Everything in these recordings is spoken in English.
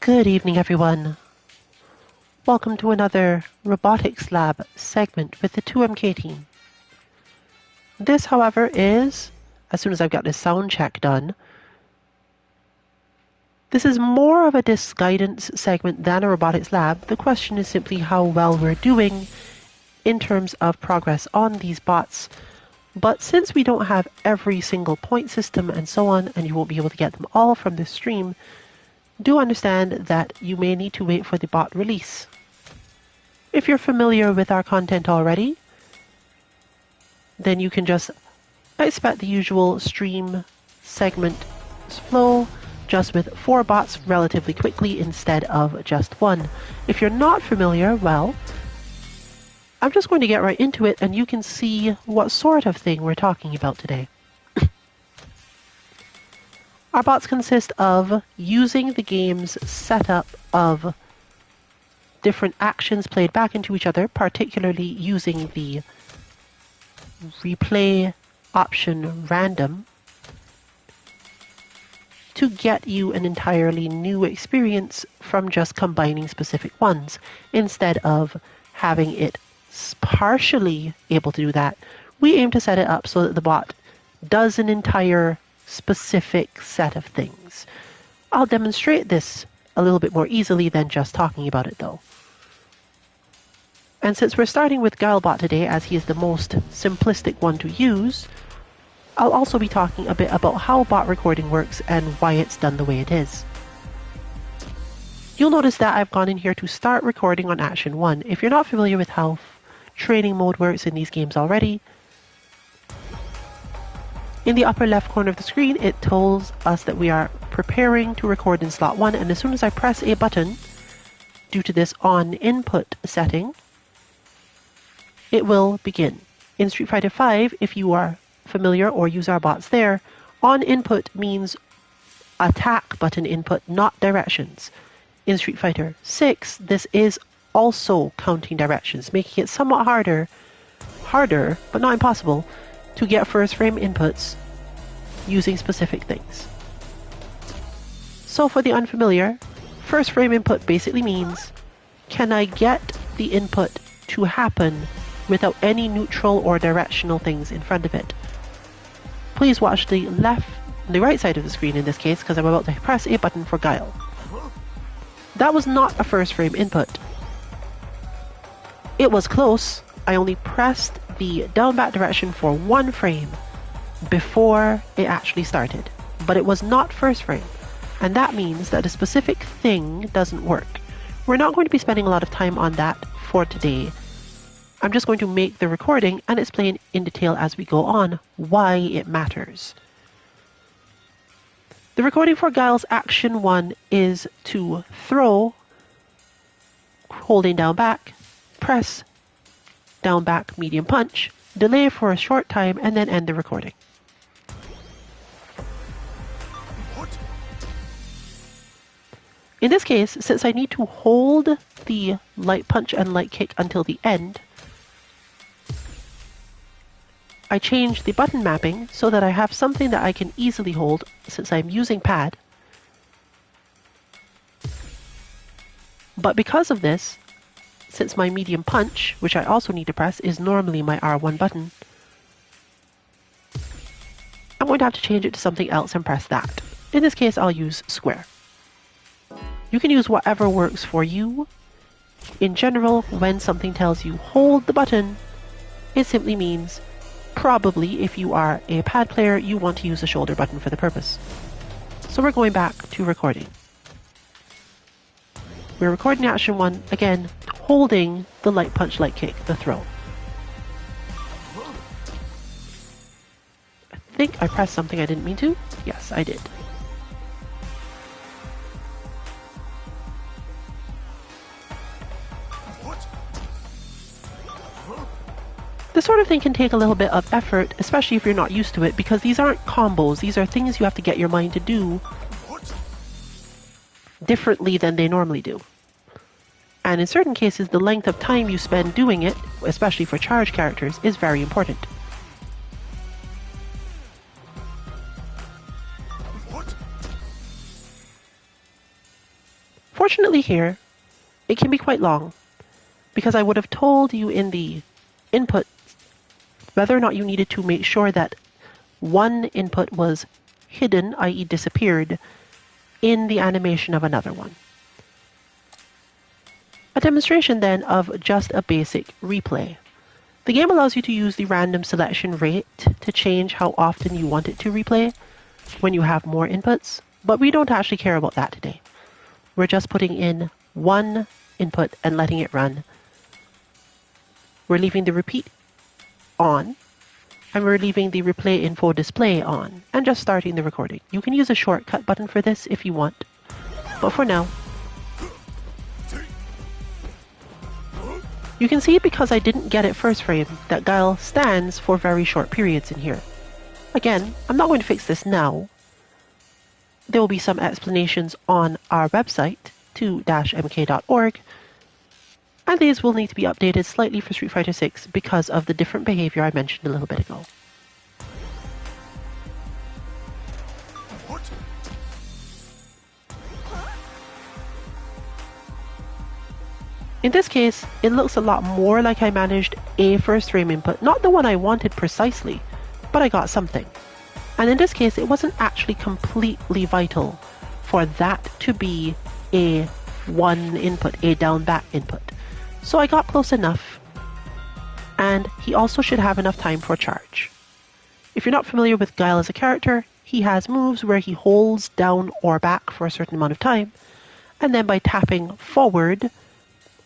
Good evening, everyone. Welcome to another Robotics Lab segment with the 2MK team. This, however, is, as soon as I've got this sound check done, this is more of a disc guidance segment than a Robotics Lab. The question is simply how well we're doing in terms of progress on these bots. But since we don't have every single point system and so on, and you won't be able to get them all from this stream, do understand that you may need to wait for the bot release. If you're familiar with our content already, then you can just expect the usual stream segment flow, just with 4 bots relatively quickly instead of just 1. If you're not familiar, well, I'm just going to get right into it and you can see what sort of thing we're talking about today. Our bots consist of using the game's setup of different actions played back into each other, particularly using the replay option random, to get you an entirely new experience from just combining specific ones. Instead of having it partially able to do that, we aim to set it up so that the bot does an entire specific set of things. I'll demonstrate this a little bit more easily than just talking about it though. And since we're starting with Guilebot today, as he is the most simplistic one to use, I'll also be talking a bit about how bot recording works and why it's done the way it is. You'll notice that I've gone in here to start recording on Action 1. If you're not familiar with how training mode works in these games already, in the upper left corner of the screen, it tells us that we are preparing to record in slot 1, and as soon as I press a button, due to this on input setting, it will begin. In Street Fighter V, if you are familiar or use our bots there, on input means attack button input, not directions. In Street Fighter VI, this is also counting directions, making it somewhat harder, but not impossible, to get first frame inputs using specific things. So for the unfamiliar, first frame input basically means, can I get the input to happen without any neutral or directional things in front of it? Please watch the right side of the screen in this case, because I'm about to press a button for Guile. That was not a first frame input. It was close. I only pressed the down back direction for 1 frame before it actually started, but it was not first frame, and that means that a specific thing doesn't work. We're not going to be spending a lot of time on that for today. I'm just going to make the recording and explain in detail as we go on why it matters. The recording for Guile's Action 1 is to throw, holding down back, press down back medium punch, delay for a short time, and then end the recording. In this case, since I need to hold the light punch and light kick until the end, I changed the button mapping so that I have something that I can easily hold since I'm using pad. But because of this, since my medium punch, which I also need to press, is normally my R1 button, I'm going to have to change it to something else and press that. In this case, I'll use square. You can use whatever works for you. In general, when something tells you hold the button, it simply means, probably if you are a pad player, you want to use a shoulder button for the purpose. So we're going back to recording. We're recording Action 1, again, holding the light punch, light kick, the throw. I think I pressed something I didn't mean to. Yes, I did. This sort of thing can take a little bit of effort, especially if you're not used to it, because these aren't combos. These are things you have to get your mind to do differently than they normally do. And in certain cases, the length of time you spend doing it, especially for charge characters, is very important. Fortunately here, it can be quite long, because I would have told you in the input whether or not you needed to make sure that one input was hidden, i.e. disappeared, in the animation of another one. A demonstration then of just a basic replay. The game allows you to use the random selection rate to change how often you want it to replay when you have more inputs, but we don't actually care about that today. We're just putting in one input and letting it run. We're leaving the repeat on, and we're leaving the replay info display on, and just starting the recording. You can use a shortcut button for this if you want, but for now, you can see because I didn't get it first frame that Guile stands for very short periods in here. Again, I'm not going to fix this now. There will be some explanations on our website, 2-mk.org, and these will need to be updated slightly for Street Fighter 6 because of the different behavior I mentioned a little bit ago. In this case, it looks a lot more like I managed a first frame input, not the one I wanted precisely, but I got something. And in this case, it wasn't actually completely vital for that to be a one input, a down back input. So I got close enough, and he also should have enough time for charge. If you're not familiar with Guile as a character, he has moves where he holds down or back for a certain amount of time, and then by tapping forward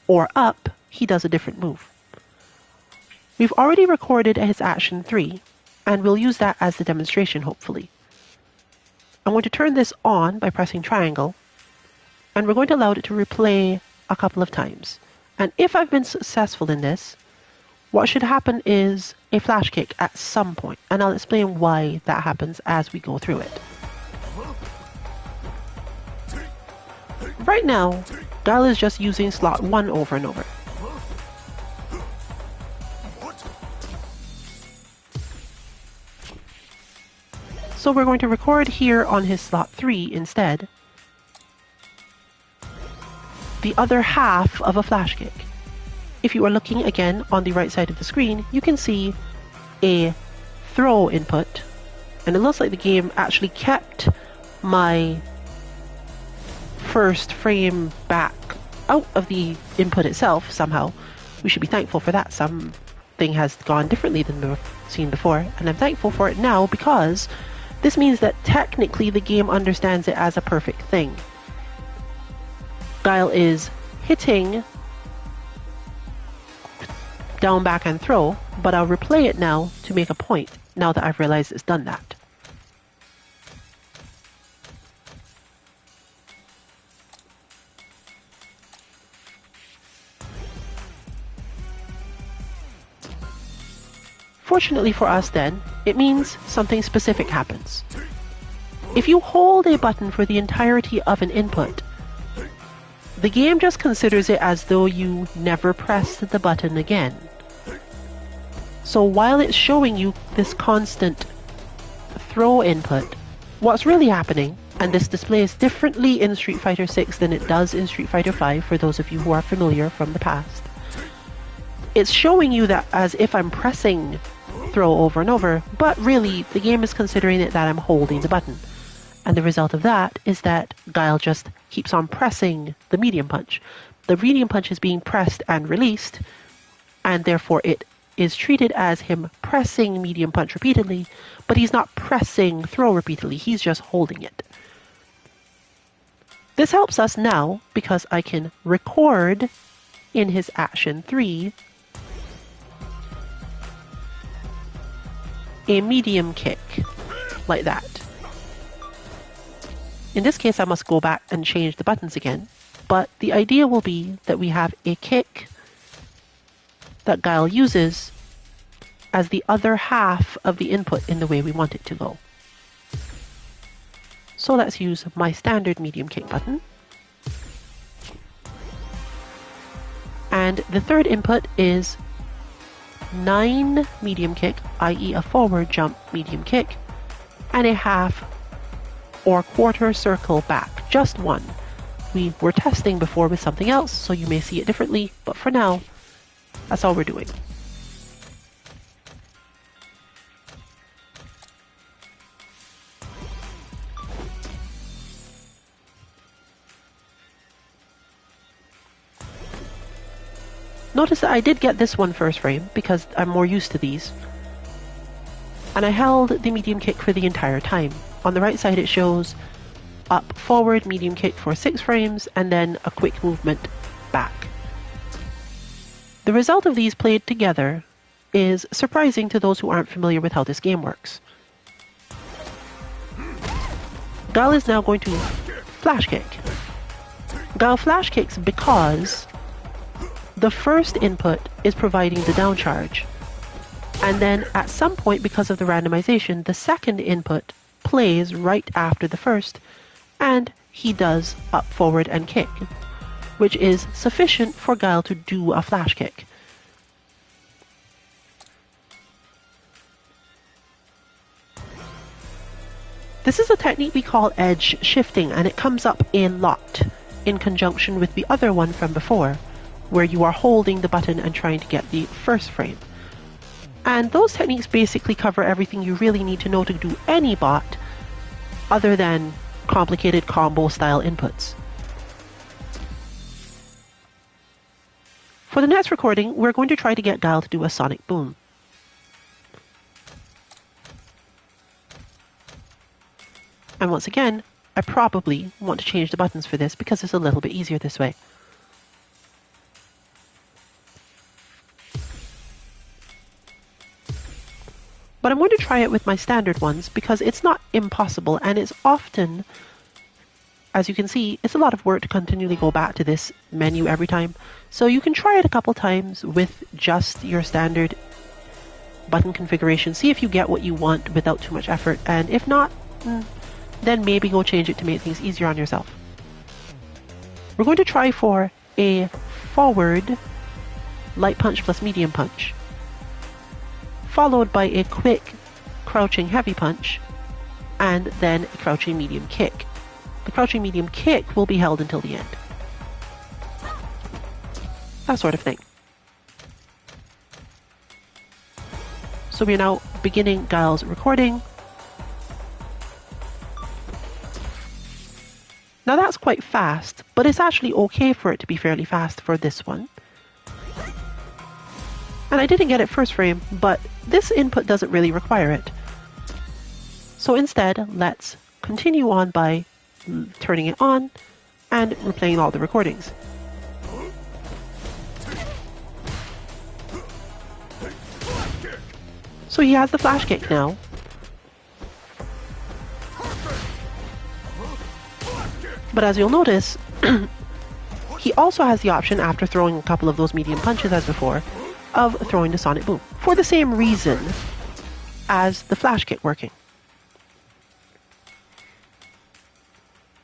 or up, he does a different move. We've already recorded his action 3, and we'll use that as the demonstration, hopefully. I'm going to turn this on by pressing triangle, and we're going to allow it to replay a couple of times. And if I've been successful in this, what should happen is a flash kick at some point, and I'll explain why that happens as we go through it. Right now, Guile is just using slot 1 over and over. So we're going to record here on his slot 3 instead the other half of a flash kick. If you are looking again on the right side of the screen, you can see a throw input, and it looks like the game actually kept my first frame back out of the input itself somehow. We should be thankful for that. Something has gone differently than we've seen before, and I'm thankful for it now because this means that technically the game understands it as a perfect thing. Guile is hitting down, back, and throw, but I'll replay it now to make a point, now that I've realized it's done that. Fortunately for us then, it means something specific happens. If you hold a button for the entirety of an input, the game just considers it as though you never pressed the button again. So while it's showing you this constant throw input, what's really happening, and this displays differently in Street Fighter 6 than it does in Street Fighter 5 for those of you who are familiar from the past, it's showing you that as if I'm pressing throw over and over, but really the game is considering it that I'm holding the button. And the result of that is that Guile just keeps on pressing the medium punch. The medium punch is being pressed and released, and therefore it is treated as him pressing medium punch repeatedly, but he's not pressing throw repeatedly, he's just holding it. This helps us now because I can record in his action 3 a medium kick, like that. In this case, I must go back and change the buttons again, but the idea will be that we have a kick that Guile uses as the other half of the input in the way we want it to go. So let's use my standard medium kick button. And the third input is 9 medium kick, i.e. a forward jump medium kick, and a half or quarter circle back, just one. We were testing before with something else, so you may see it differently, but for now, that's all we're doing. Notice that I did get this one first frame because I'm more used to these. And I held the medium kick for the entire time. On the right side it shows up, forward, medium kick for 6 frames, and then a quick movement back. The result of these played together is surprising to those who aren't familiar with how this game works. Gal is now going to flash kick. Gal flash kicks because the first input is providing the down charge, and then at some point, because of the randomization, the second input plays right after the first, and he does up, forward, and kick, which is sufficient for Guile to do a flash kick. This is a technique we call edge shifting, and it comes up a lot in conjunction with the other one from before, where you are holding the button and trying to get the first frame. And those techniques basically cover everything you really need to know to do any bot, other than complicated combo style inputs. For the next recording, we're going to try to get Guile to do a sonic boom. And once again, I probably want to change the buttons for this because it's a little bit easier this way. But I'm going to try it with my standard ones because it's not impossible, and it's often, as you can see, it's a lot of work to continually go back to this menu every time. So you can try it a couple times with just your standard button configuration. See if you get what you want without too much effort, and if not, then maybe go change it to make things easier on yourself. We're going to try for a forward light punch plus medium punch, followed by a quick crouching heavy punch, and then a crouching medium kick. The crouching medium kick will be held until the end. That sort of thing. So we are now beginning Guile's recording. Now that's quite fast, but it's actually okay for it to be fairly fast for this one. And I didn't get it first frame, but this input doesn't really require it. So instead, let's continue on by turning it on and replaying all the recordings. So he has the flash kick now. But as you'll notice, he also has the option, after throwing a couple of those medium punches as before, of throwing the sonic boom, for the same reason as the flash kick working.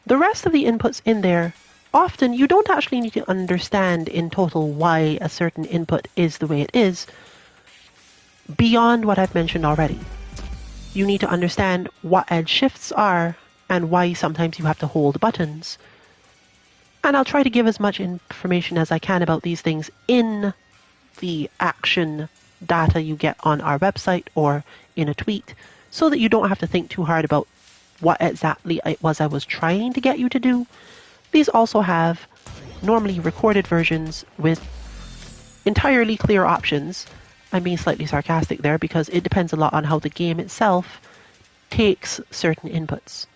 The rest of the inputs in there, often you don't actually need to understand in total why a certain input is the way it is, beyond what I've mentioned already. You need to understand what edge shifts are and why sometimes you have to hold buttons. And I'll try to give as much information as I can about these things in the action data you get on our website or in a tweet, so that you don't have to think too hard about what exactly it was I was trying to get you to do. These also have normally recorded versions with entirely clear options. I'm being slightly sarcastic there because it depends a lot on how the game itself takes certain inputs.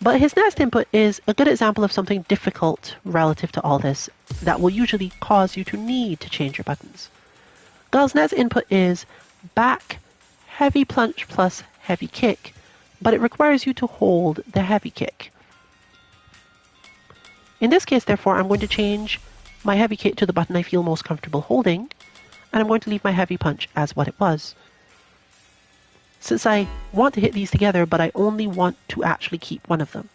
But his next input is a good example of something difficult relative to all this that will usually cause you to need to change your buttons. Guile's next input is back heavy punch plus heavy kick, but it requires you to hold the heavy kick. In this case, therefore, I'm going to change my heavy kick to the button I feel most comfortable holding, and I'm going to leave my heavy punch as what it was. Since I want to hit these together, but I only want to actually keep one of them.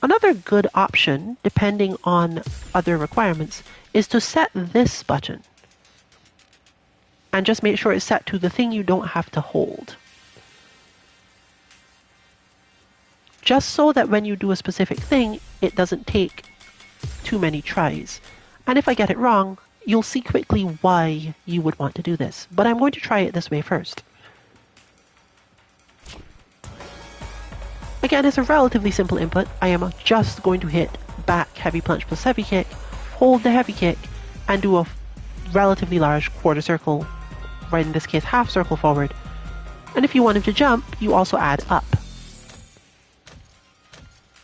Another good option, depending on other requirements, is to set this button. And just make sure it's set to the thing you don't have to hold. just so that when you do a specific thing, it doesn't take too many tries. And if I get it wrong, you'll see quickly why you would want to do this. But I'm going to try it this way first. Again, it's a relatively simple input. I am just going to hit back heavy punch plus heavy kick, hold the heavy kick, and do a relatively large quarter circle, right in this case half circle forward. And if you want him to jump, you also add up.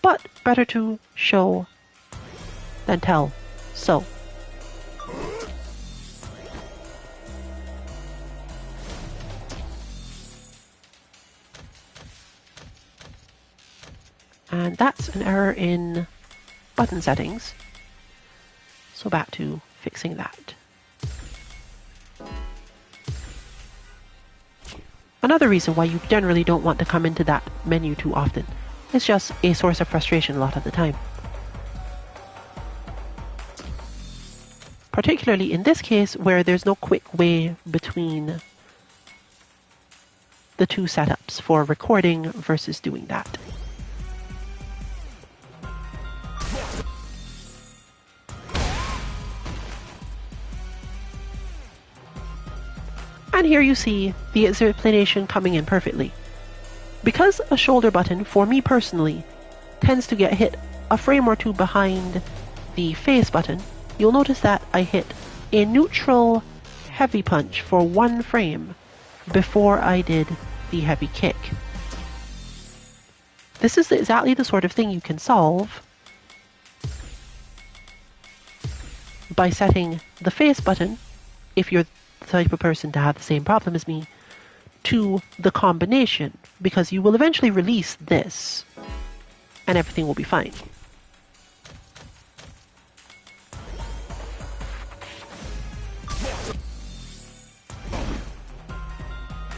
But better to show than tell. So. And that's an error in button settings. So back to fixing that. Another reason why you generally don't want to come into that menu too often. It's just a source of frustration a lot of the time. Particularly in this case where there's no quick way between the two setups for recording versus doing that. And here you see the explanation coming in perfectly. Because a shoulder button, for me personally, tends to get hit a frame or two behind the face button, you'll notice that I hit a neutral heavy punch for one frame before I did the heavy kick. This is exactly the sort of thing you can solve by setting the face button, if you're the type of person to have the same problem as me, to the combination, because you will eventually release this and everything will be fine.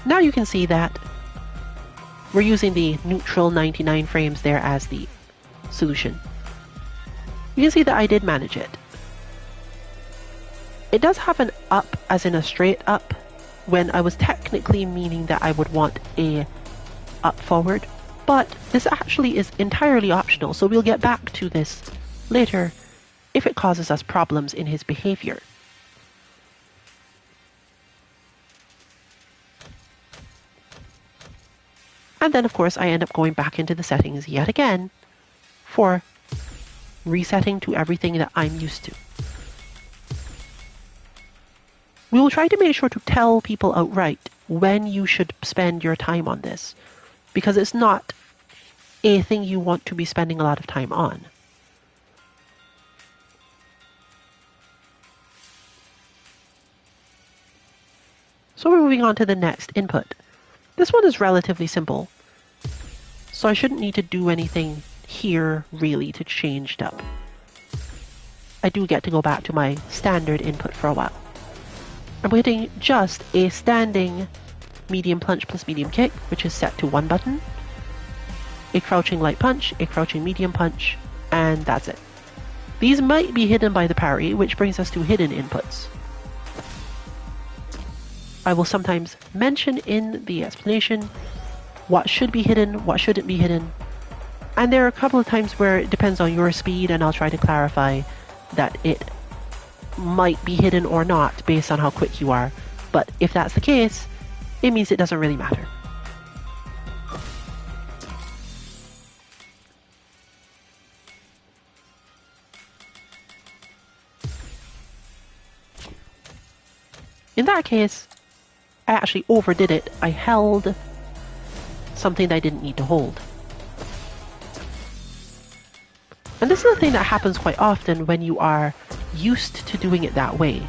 Now you can see that we're using the neutral 99 frames there as the solution. You can see that I did manage it. It does have an up as in a straight up, when I was technically meaning that I would want a up forward, but this actually is entirely optional, so we'll get back to this later if it causes us problems in his behavior. And then of course I end up going back into the settings yet again for resetting to everything that I'm used to. We will try to make sure to tell people outright when you should spend your time on this, because it's not a thing you want to be spending a lot of time on. So we're moving on to the next input. This one is relatively simple, so I shouldn't need to do anything here really to change it up. I do get to go back to my standard input for a while. I'm hitting just a standing medium punch plus medium kick, which is set to one button, a crouching light punch, a crouching medium punch, and that's it. These might be hidden by the parry, which brings us to hidden inputs. I will sometimes mention in the explanation what should be hidden, what shouldn't be hidden, and there are a couple of times where it depends on your speed, and I'll try to clarify that it might be hidden or not based on how quick you are, but if that's the case, it means it doesn't really matter. In that case, I actually overdid it. I held something that I didn't need to hold. And this is a thing that happens quite often when you are used to doing it that way.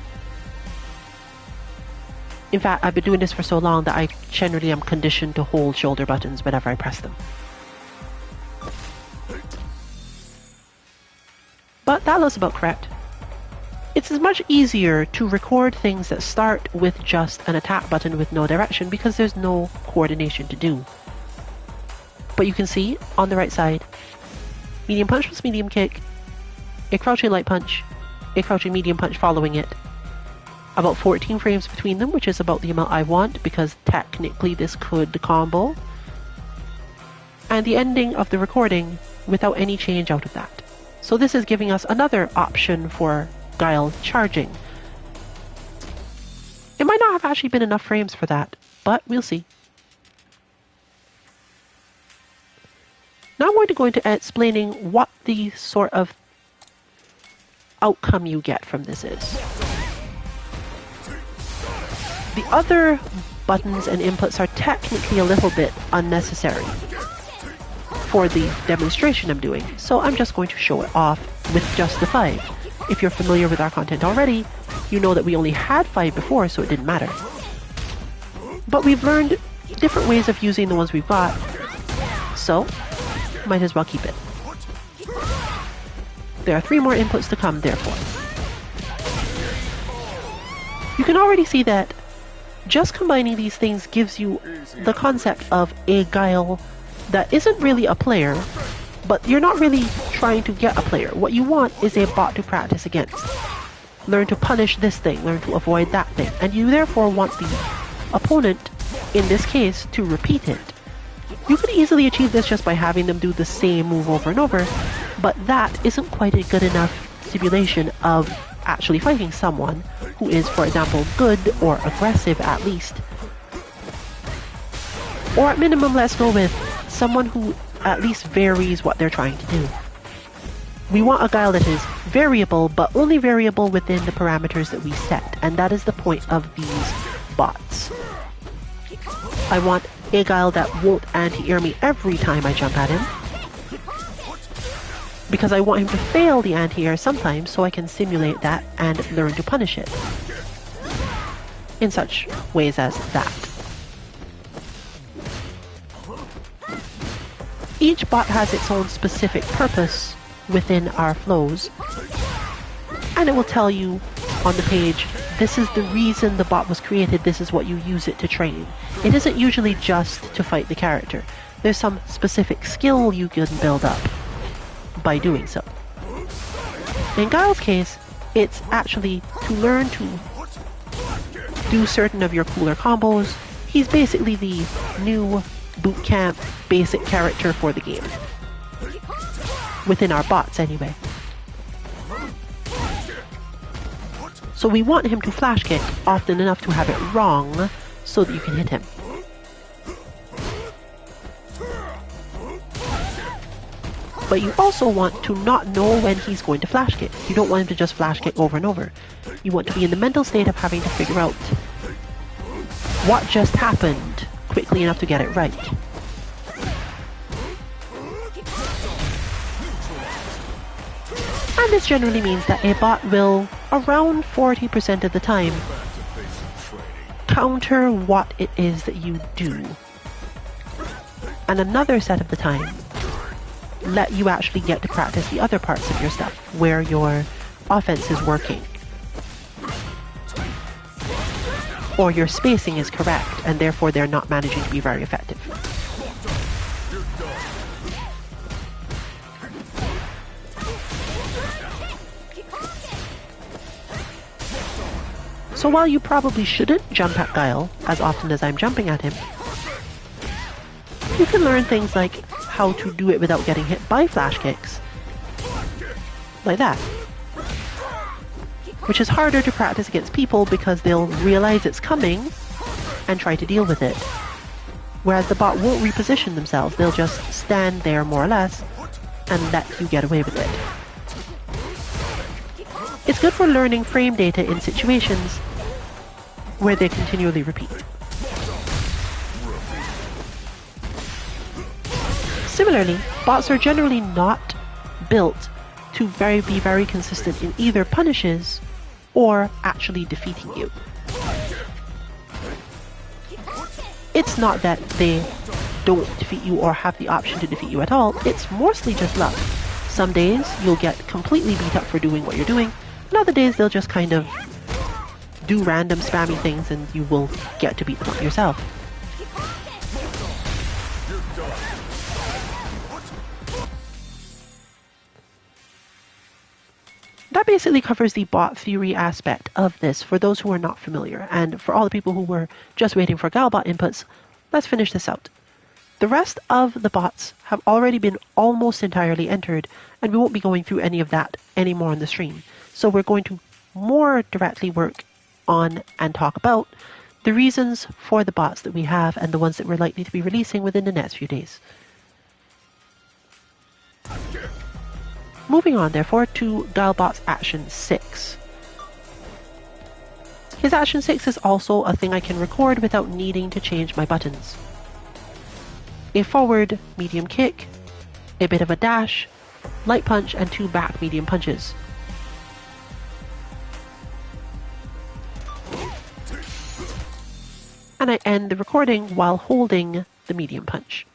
In fact, I've been doing this for so long that I generally am conditioned to hold shoulder buttons whenever I press them. But that looks about correct. It's as much easier to record things that start with just an attack button with no direction because there's no coordination to do. But you can see on the right side, medium punch plus medium kick, a crouching light punch, a crouching medium punch following it. About 14 frames between them, which is about the amount I want because technically this could combo. and the ending of the recording without any change out of that. So this is giving us another option for Guile charging. It might not have actually been enough frames for that, but we'll see. Now I'm going to go into explaining what the sort of outcome you get from this is. The other buttons and inputs are technically a little bit unnecessary for the demonstration I'm doing, so I'm just going to show it off with just the 5. If you're familiar with our content already, you know that we only had 5 before, so it didn't matter. But we've learned different ways of using the ones we've got, so might as well keep it. There are 3 more inputs to come, therefore. You can already see that just combining these things gives you the concept of a Guile that isn't really a player, but you're not really trying to get a player. What you want is a bot to practice against. Learn to punish this thing, learn to avoid that thing, and you therefore want the opponent, in this case, to repeat it. You could easily achieve this just by having them do the same move over and over, but that isn't quite a good enough simulation of actually fighting someone who is, for example, good or aggressive at least. Or at minimum, let's go with someone who at least varies what they're trying to do. We want a Guile that is variable, but only variable within the parameters that we set, and that is the point of these bots. I want a Guile that won't anti-air me every time I jump at him, because I want him to fail the anti-air sometimes so I can simulate that and learn to punish it. In such ways as that. Each bot has its own specific purpose within our flows, and it will tell you on the page, this is the reason the bot was created, this is what you use it to train. It isn't usually just to fight the character. There's some specific skill you can build up by doing so. In Guile's case, it's actually to learn to do certain of your cooler combos. He's basically the new bootcamp basic character for the game. Within our bots, anyway. So we want him to flash kick often enough to have it wrong so that you can hit him. But you also want to not know when he's going to flash kick. You don't want him to just flash kick over and over. You want to be in the mental state of having to figure out what just happened quickly enough to get it right. And this generally means that a bot will, around 40% of the time, counter what it is that you do. And another set of the time, let you actually get to practice the other parts of your stuff, where your offense is working. Or your spacing is correct, and therefore they're not managing to be very effective. So while you probably shouldn't jump at Guile as often as I'm jumping at him, you can learn things like how to do it without getting hit by flash kicks. Like that. Which is harder to practice against people because they'll realize it's coming and try to deal with it. Whereas the bot won't reposition themselves, they'll just stand there more or less and let you get away with it. It's good for learning frame data in situations where they continually repeat. Similarly, bots are generally not built to be very consistent in either punishes or actually defeating you. It's not that they don't defeat you or have the option to defeat you at all, it's mostly just luck. Some days you'll get completely beat up for doing what you're doing, and other days they'll just kind of do random spammy things and you will get to beat them up yourself. That basically covers the bot theory aspect of this for those who are not familiar, and for all the people who were just waiting for Guilebot inputs, let's finish this out. The rest of the bots have already been almost entirely entered, and we won't be going through any of that anymore on the stream. So we're going to more directly work on and talk about the reasons for the bots that we have and the ones that we're likely to be releasing within the next few days. Moving on, therefore, to Guilebot's Action 6. His Action 6 is also a thing I can record without needing to change my buttons. A forward medium kick, a bit of a dash, light punch, and 2 back medium punches. And I end the recording while holding the medium punch.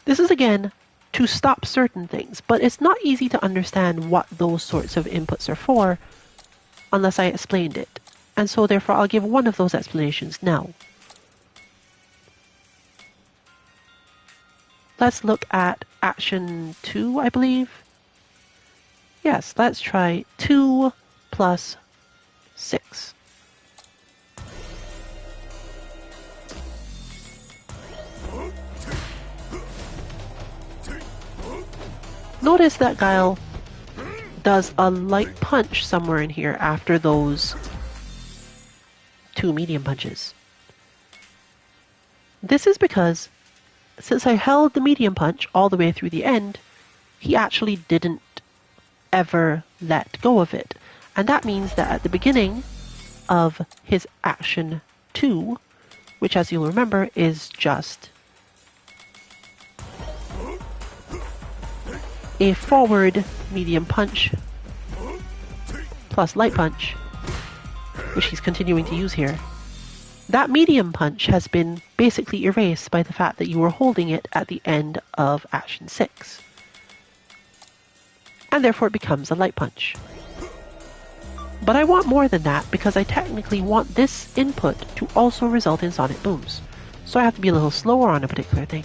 This is again to stop certain things, but it's not easy to understand what those sorts of inputs are for unless I explained it. And so therefore I'll give one of those explanations now. Let's look at Action 2, I believe. Yes, let's try 2 plus 6. Notice that Guile does a light punch somewhere in here after those 2 medium punches. This is because, since I held the medium punch all the way through the end, he actually didn't ever let go of it. And that means that at the beginning of his Action 2, which as you'll remember is just a forward medium punch plus light punch, which he's continuing to use here, that medium punch has been basically erased by the fact that you were holding it at the end of Action 6. And therefore it becomes a light punch. But I want more than that because I technically want this input to also result in sonic booms. So I have to be a little slower on a particular thing.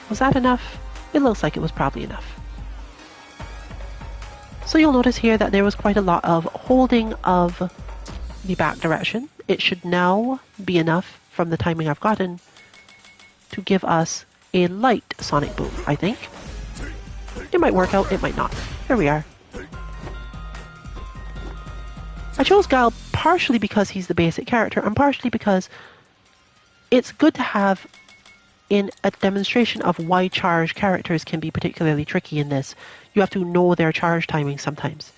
Was that enough? It looks like it was probably enough. So you'll notice here that there was quite a lot of holding of the back direction. It should now be enough from the timing I've gotten to give us a light sonic boom, I think. It might work out, it might not. Here we are. I chose Guile partially because he's the basic character and partially because it's good to have in a demonstration of why charge characters can be particularly tricky in this. You have to know their charge timing sometimes.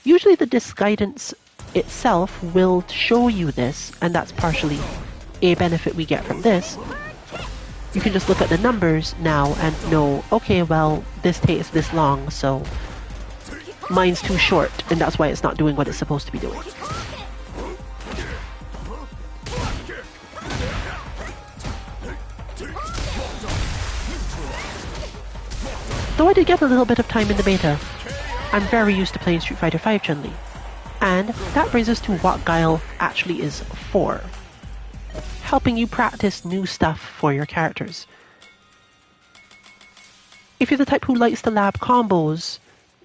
Usually the disc guidance itself will show you this, and that's partially a benefit we get from this. You can just look at the numbers now and know, okay, well, this takes this long, so mine's too short, and that's why it's not doing what it's supposed to be doing. Though I did get a little bit of time in the beta, I'm very used to playing Street Fighter V Chun-Li. And that brings us to what Guile actually is for. Helping you practice new stuff for your characters. If you're the type who likes to lab combos,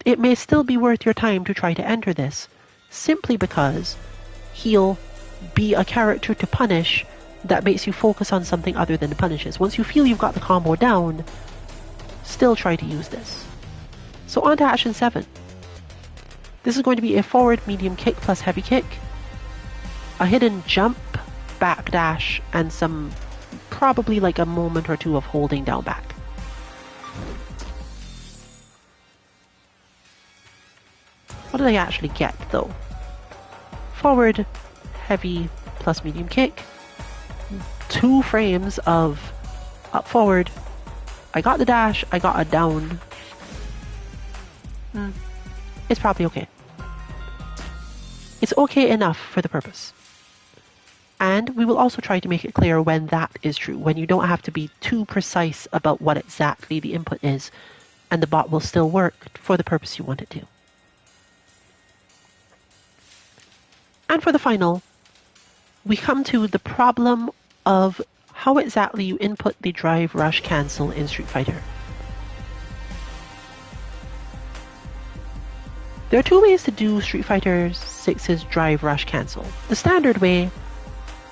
it may still be worth your time to try to enter this, simply because he'll be a character to punish that makes you focus on something other than the punishes. Once you feel you've got the combo down, still try to use this. So on to Action 7. This is going to be a forward medium kick plus heavy kick, a hidden jump, back dash, and some probably like a moment or two of holding down back. What did I actually get though? Forward, heavy plus medium kick, 2 frames of up forward. I got the dash, I got a down. It's probably okay. It's okay enough for the purpose. And we will also try to make it clear when that is true, when you don't have to be too precise about what exactly the input is, and the bot will still work for the purpose you want it to. And for the final, we come to the problem of how exactly you input the drive rush cancel in Street Fighter. There are two ways to do Street Fighter 6's drive rush cancel. The standard way,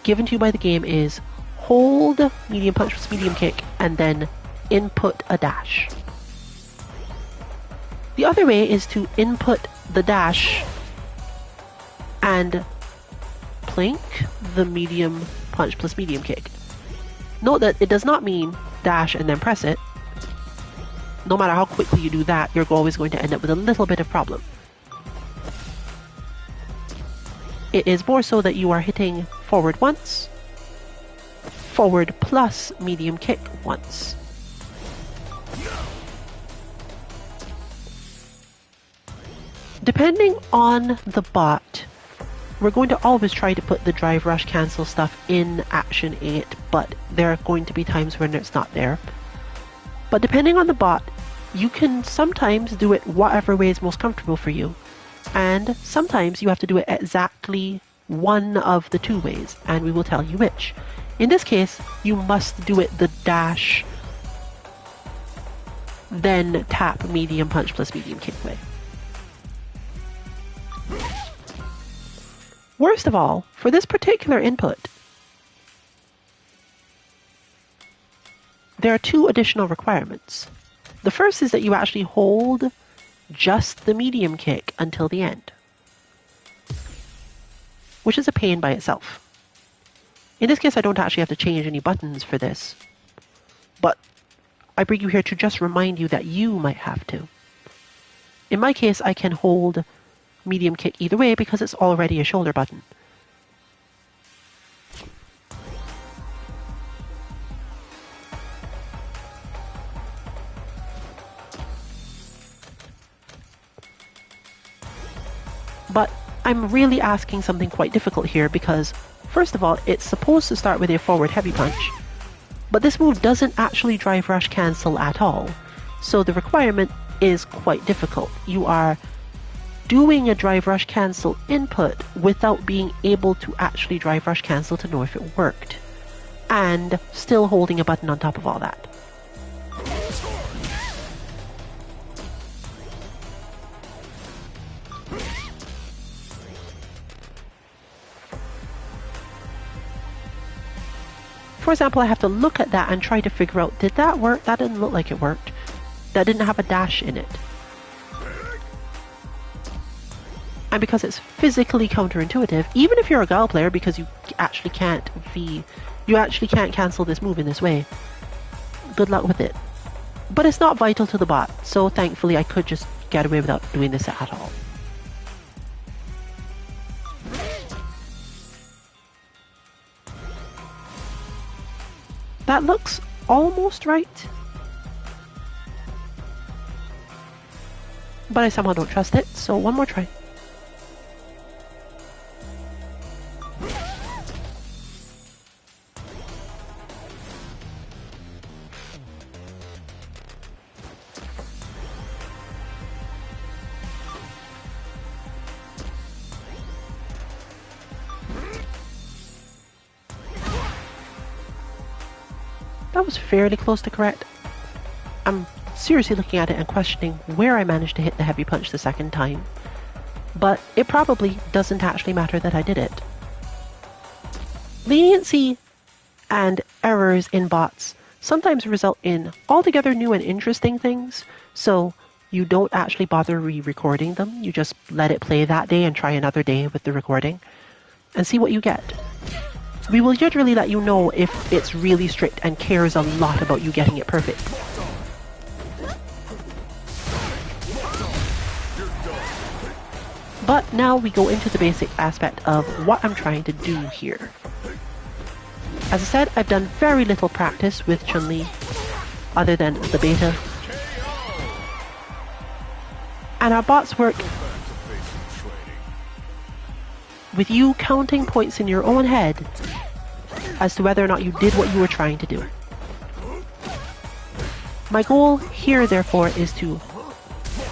given to you by the game, is hold medium punch plus medium kick and then input a dash. The other way is to input the dash and plink the medium punch plus medium kick. Note that it does not mean dash and then press it. No matter how quickly you do that, you're always going to end up with a little bit of problem. It is more so that you are hitting forward once, forward plus medium kick once. Depending on the bot, we're going to always try to put the drive rush cancel stuff in Action 8, but there are going to be times when it's not there. But depending on the bot, you can sometimes do it whatever way is most comfortable for you. And sometimes you have to do it exactly one of the two ways, and we will tell you which. In this case, you must do it the dash, then tap medium punch plus medium kick way. Worst of all, for this particular input, there are two additional requirements. The first is that you actually hold just the medium kick until the end, which is a pain by itself. In this case, I don't actually have to change any buttons for this, but I bring you here to just remind you that you might have to. In my case, I can hold medium kick either way because it's already a shoulder button. But I'm really asking something quite difficult here because, first of all, it's supposed to start with a forward heavy punch, but this move doesn't actually drive rush cancel at all, so the requirement is quite difficult. You are doing a drive rush cancel input without being able to actually drive rush cancel to know if it worked, and still holding a button on top of all that. For example, I have to look at that and try to figure out, did that work? That didn't look like it worked. That didn't have a dash in it. And because it's physically counterintuitive, even if you're a Guile player, because you actually can't cancel this move in this way, good luck with it. But it's not vital to the bot, so thankfully I could just get away without doing this at all. That looks almost right, but I somehow don't trust it, so one more try. That was fairly close to correct. I'm seriously looking at it and questioning where I managed to hit the heavy punch the second time. But it probably doesn't actually matter that I did it. Leniency and errors in bots sometimes result in altogether new and interesting things, so you don't actually bother re-recording them. You just let it play that day and try another day with the recording and see what you get. We will generally let you know if it's really strict and cares a lot about you getting it perfect. But now we go into the basic aspect of what I'm trying to do here. As I said, I've done very little practice with Chun-Li, other than the beta. And our bots work with you counting points in your own head as to whether or not you did what you were trying to do. My goal here, therefore, is to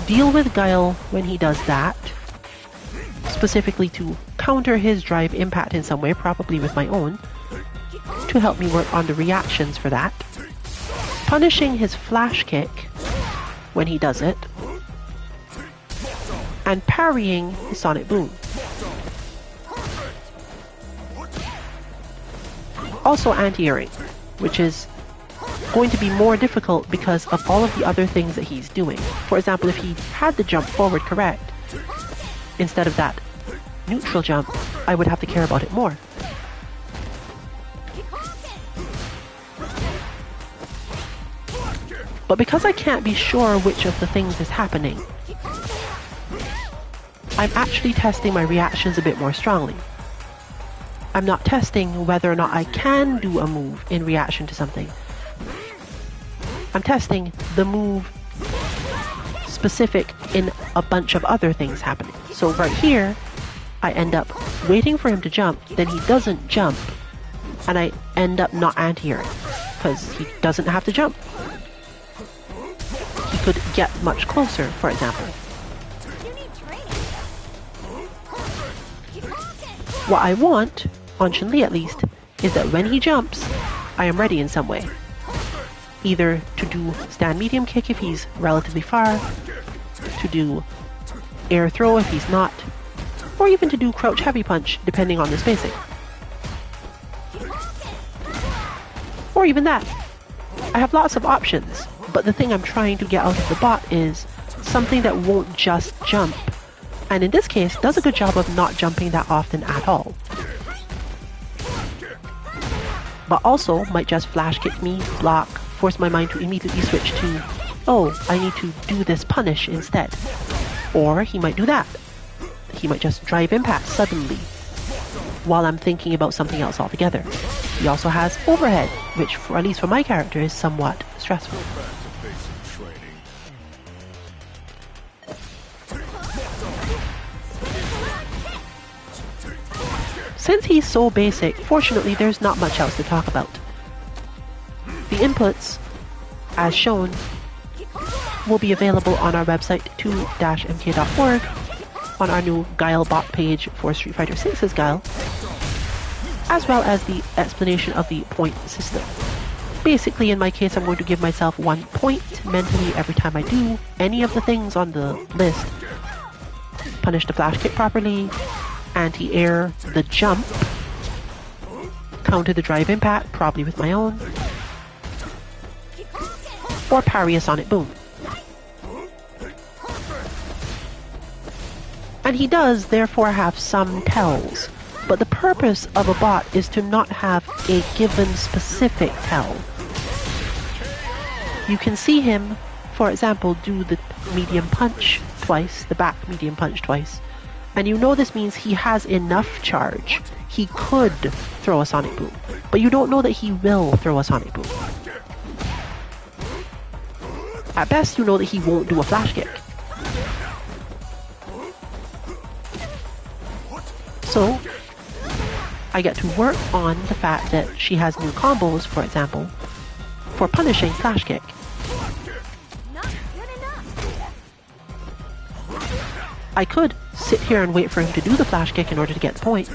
deal with Guile when he does that, specifically to counter his drive impact in some way, probably with my own, to help me work on the reactions for that, punishing his flash kick when he does it, and parrying his sonic boom. Also anti-airing, which is going to be more difficult because of all of the other things that he's doing. For example, if he had the jump forward correct, instead of that neutral jump, I would have to care about it more. But because I can't be sure which of the things is happening, I'm actually testing my reactions a bit more strongly. I'm not testing whether or not I can do a move in reaction to something. I'm testing the move specific in a bunch of other things happening. So right here, I end up waiting for him to jump, then he doesn't jump, and I end up not anti-airing, because he doesn't have to jump. He could get much closer, for example. What I want, on Chun-Li at least, is that when he jumps, I am ready in some way. Either to do stand medium kick if he's relatively far, to do air throw if he's not, or even to do crouch heavy punch depending on the spacing. Or even that. I have lots of options, but the thing I'm trying to get out of the bot is something that won't just jump, and in this case does a good job of not jumping that often at all. But also might just flash kick me, block, force my mind to immediately switch to, oh, I need to do this punish instead. Or he might do that. He might just drive impact suddenly while I'm thinking about something else altogether. He also has overhead, which at least for my character is somewhat stressful. Since he's so basic, fortunately there's not much else to talk about. The inputs, as shown, will be available on our website 2-mk.org, on our new Guile bot page for Street Fighter 6's Guile, as well as the explanation of the point system. Basically, in my case, I'm going to give myself 1 point mentally every time I do any of the things on the list. Punish the flash kick properly, anti-air the jump, counter the drive impact, probably with my own, or parry a sonic boom. And he does therefore have some tells, but the purpose of a bot is to not have a given specific tell. You can see him, for example, do the medium punch twice, the back medium punch twice, and you know this means he has enough charge. He could throw a sonic boom, but you don't know that he will throw a sonic boom. At best, you know that he won't do a flash kick. So, I get to work on the fact that she has new combos, for example, for punishing flash kick. I could sit here and wait for him to do the flash kick in order to get the point.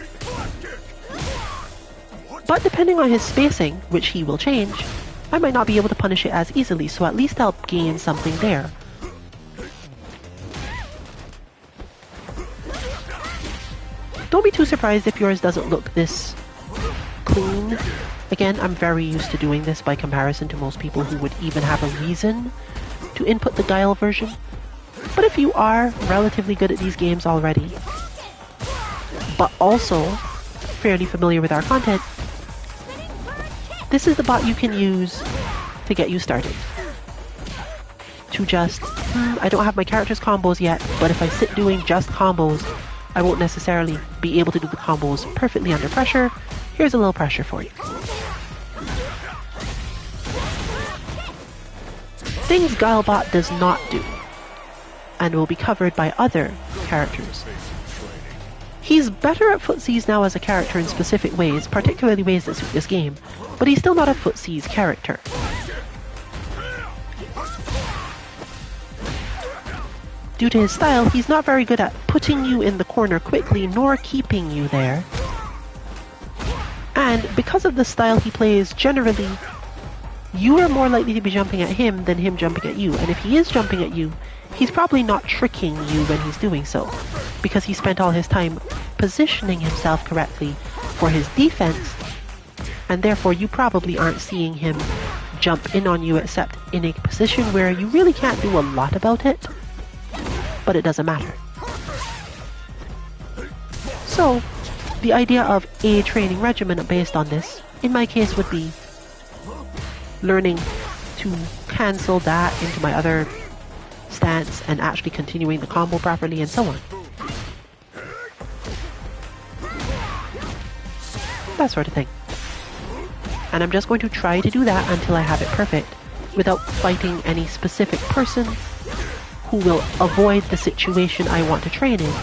But depending on his spacing, which he will change, I might not be able to punish it as easily, so at least I'll gain something there. Don't be too surprised if yours doesn't look this clean. Again, I'm very used to doing this by comparison to most people who would even have a reason to input the Guile version. But if you are relatively good at these games already, but also fairly familiar with our content, this is the bot you can use to get you started. To just, I don't have my character's combos yet, but if I sit doing just combos, I won't necessarily be able to do the combos perfectly under pressure. Here's a little pressure for you. Things Guilebot does not do, and will be covered by other characters. He's better at footsies now as a character in specific ways, particularly ways that suit this game, but he's still not a footsies character. Due to his style, he's not very good at putting you in the corner quickly, nor keeping you there. And because of the style he plays, generally, you are more likely to be jumping at him than him jumping at you. And if he is jumping at you, he's probably not tricking you when he's doing so, because he spent all his time positioning himself correctly for his defense, and therefore you probably aren't seeing him jump in on you except in a position where you really can't do a lot about it, but it doesn't matter. So, the idea of a training regimen based on this, in my case, would be learning to cancel that into my other stance and actually continuing the combo properly and so on. That sort of thing. And I'm just going to try to do that until I have it perfect, without fighting any specific person who will avoid the situation I want to train in.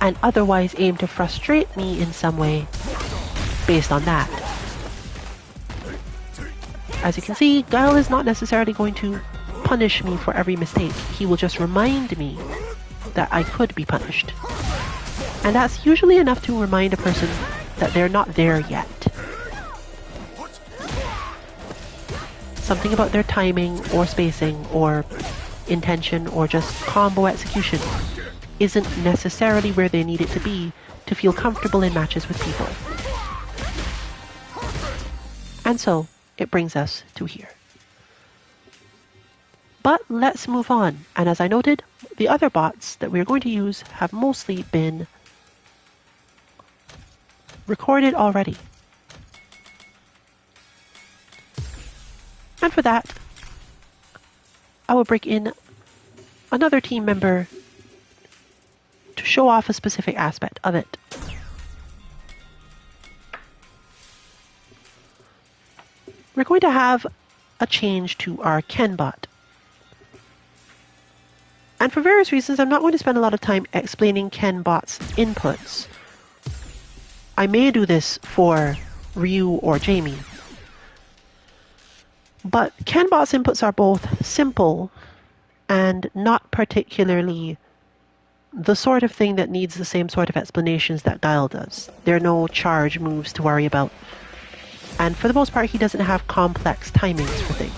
And otherwise aim to frustrate me in some way based on that. As you can see, Guile is not necessarily going to punish me for every mistake. He will just remind me that I could be punished. And that's usually enough to remind a person that they're not there yet. Something about their timing or spacing or intention or just combo execution isn't necessarily where they need it to be to feel comfortable in matches with people. And so, it brings us to here. But let's move on, and as I noted, the other bots that we're going to use have mostly been recorded already. And for that, I will break in another team member to show off a specific aspect of it. We're going to have a change to our Ken bot. And for various reasons, I'm not going to spend a lot of time explaining Ken bot's inputs. I may do this for Ryu or Jamie. But Ken bot's inputs are both simple and not particularly the sort of thing that needs the same sort of explanations that Guile does. There are no charge moves to worry about. And for the most part, he doesn't have complex timings for things.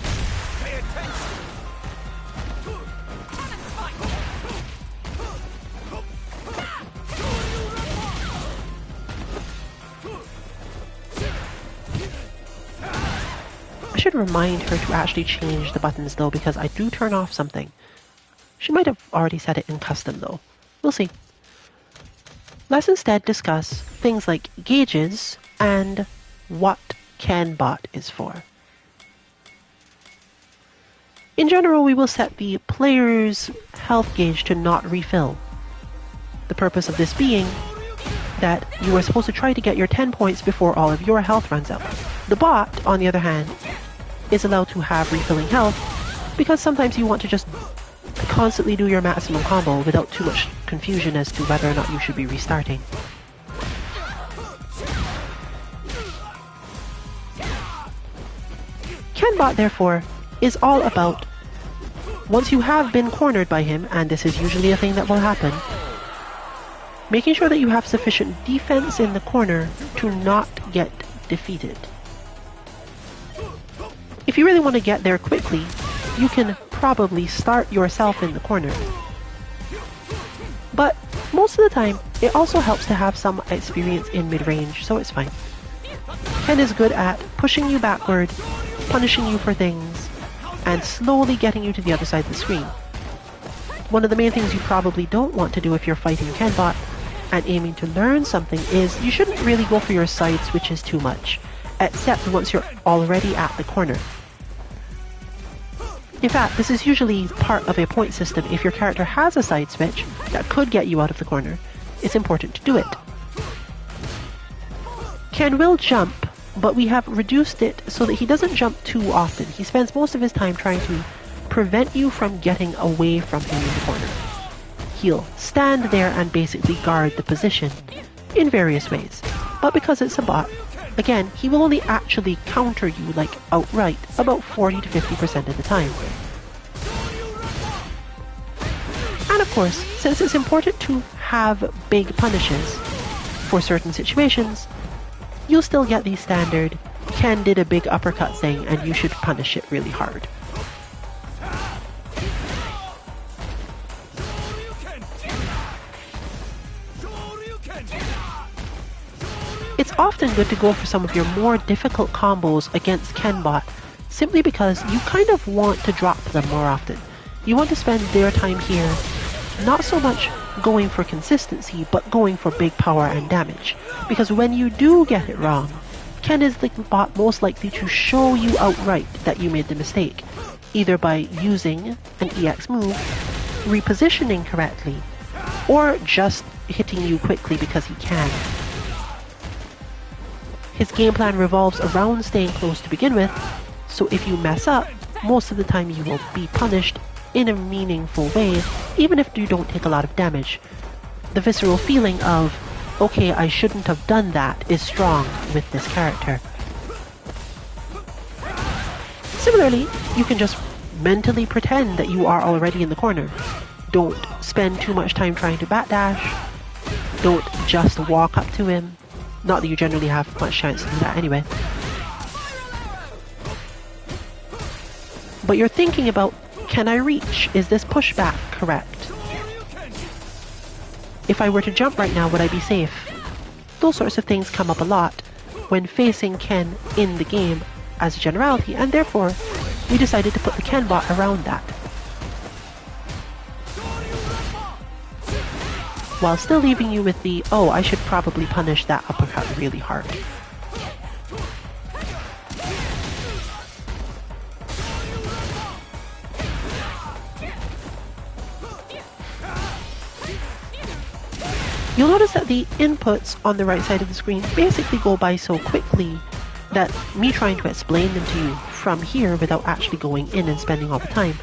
I should remind her to actually change the buttons though, because I do turn off something. She might have already set it in custom though. We'll see. Let's instead discuss things like gauges and what Ken bot is for. In general, we will set the player's health gauge to not refill. The purpose of this being that you are supposed to try to get your 10 points before all of your health runs out. The bot, on the other hand, is allowed to have refilling health because sometimes you want to just constantly do your maximum combo without too much confusion as to whether or not you should be restarting. Ken bot, therefore, is all about, once you have been cornered by him, and this is usually a thing that will happen, making sure that you have sufficient defense in the corner to not get defeated. If you really want to get there quickly, you can probably start yourself in the corner. But most of the time, it also helps to have some experience in mid-range, so it's fine. Ken is good at pushing you backward, punishing you for things, and slowly getting you to the other side of the screen. One of the main things you probably don't want to do if you're fighting Ken bot and aiming to learn something is you shouldn't really go for your side switches too much, except once you're already at the corner. In fact, this is usually part of a point system. If your character has a side switch that could get you out of the corner, it's important to do it. Ken will jump, but we have reduced it so that he doesn't jump too often. He spends most of his time trying to prevent you from getting away from him in the corner. He'll stand there and basically guard the position in various ways. But because it's a bot, again, he will only actually counter you, like, outright, about 40 to 50% of the time. course, since it's important to have big punishes for certain situations, you'll still get the standard Ken did a big uppercut thing and you should punish it really hard. It's often good to go for some of your more difficult combos against Kenbot simply because you kind of want to drop them more often. You want to spend their time here not so much going for consistency, but going for big power and damage. Because when you do get it wrong, Ken is the bot most likely to show you outright that you made the mistake, either by using an EX move, repositioning correctly, or just hitting you quickly because he can. His game plan revolves around staying close to begin with, so if you mess up, most of the time you will be punished in a meaningful way, even if you don't take a lot of damage. The visceral feeling of, okay, I shouldn't have done that, is strong with this character. Similarly, you can just mentally pretend that you are already in the corner. Don't spend too much time trying to backdash. Don't just walk up to him. Not that you generally have much chance to do that anyway. But you're thinking about, can I reach? Is this pushback correct? If I were to jump right now, would I be safe? Those sorts of things come up a lot when facing Ken in the game as a generality, and therefore we decided to put the Ken bot around that, while still leaving you with the, oh, I should probably punish that uppercut really hard. You'll notice that the inputs on the right side of the screen basically go by so quickly that me trying to explain them to you from here without actually going in and spending all the time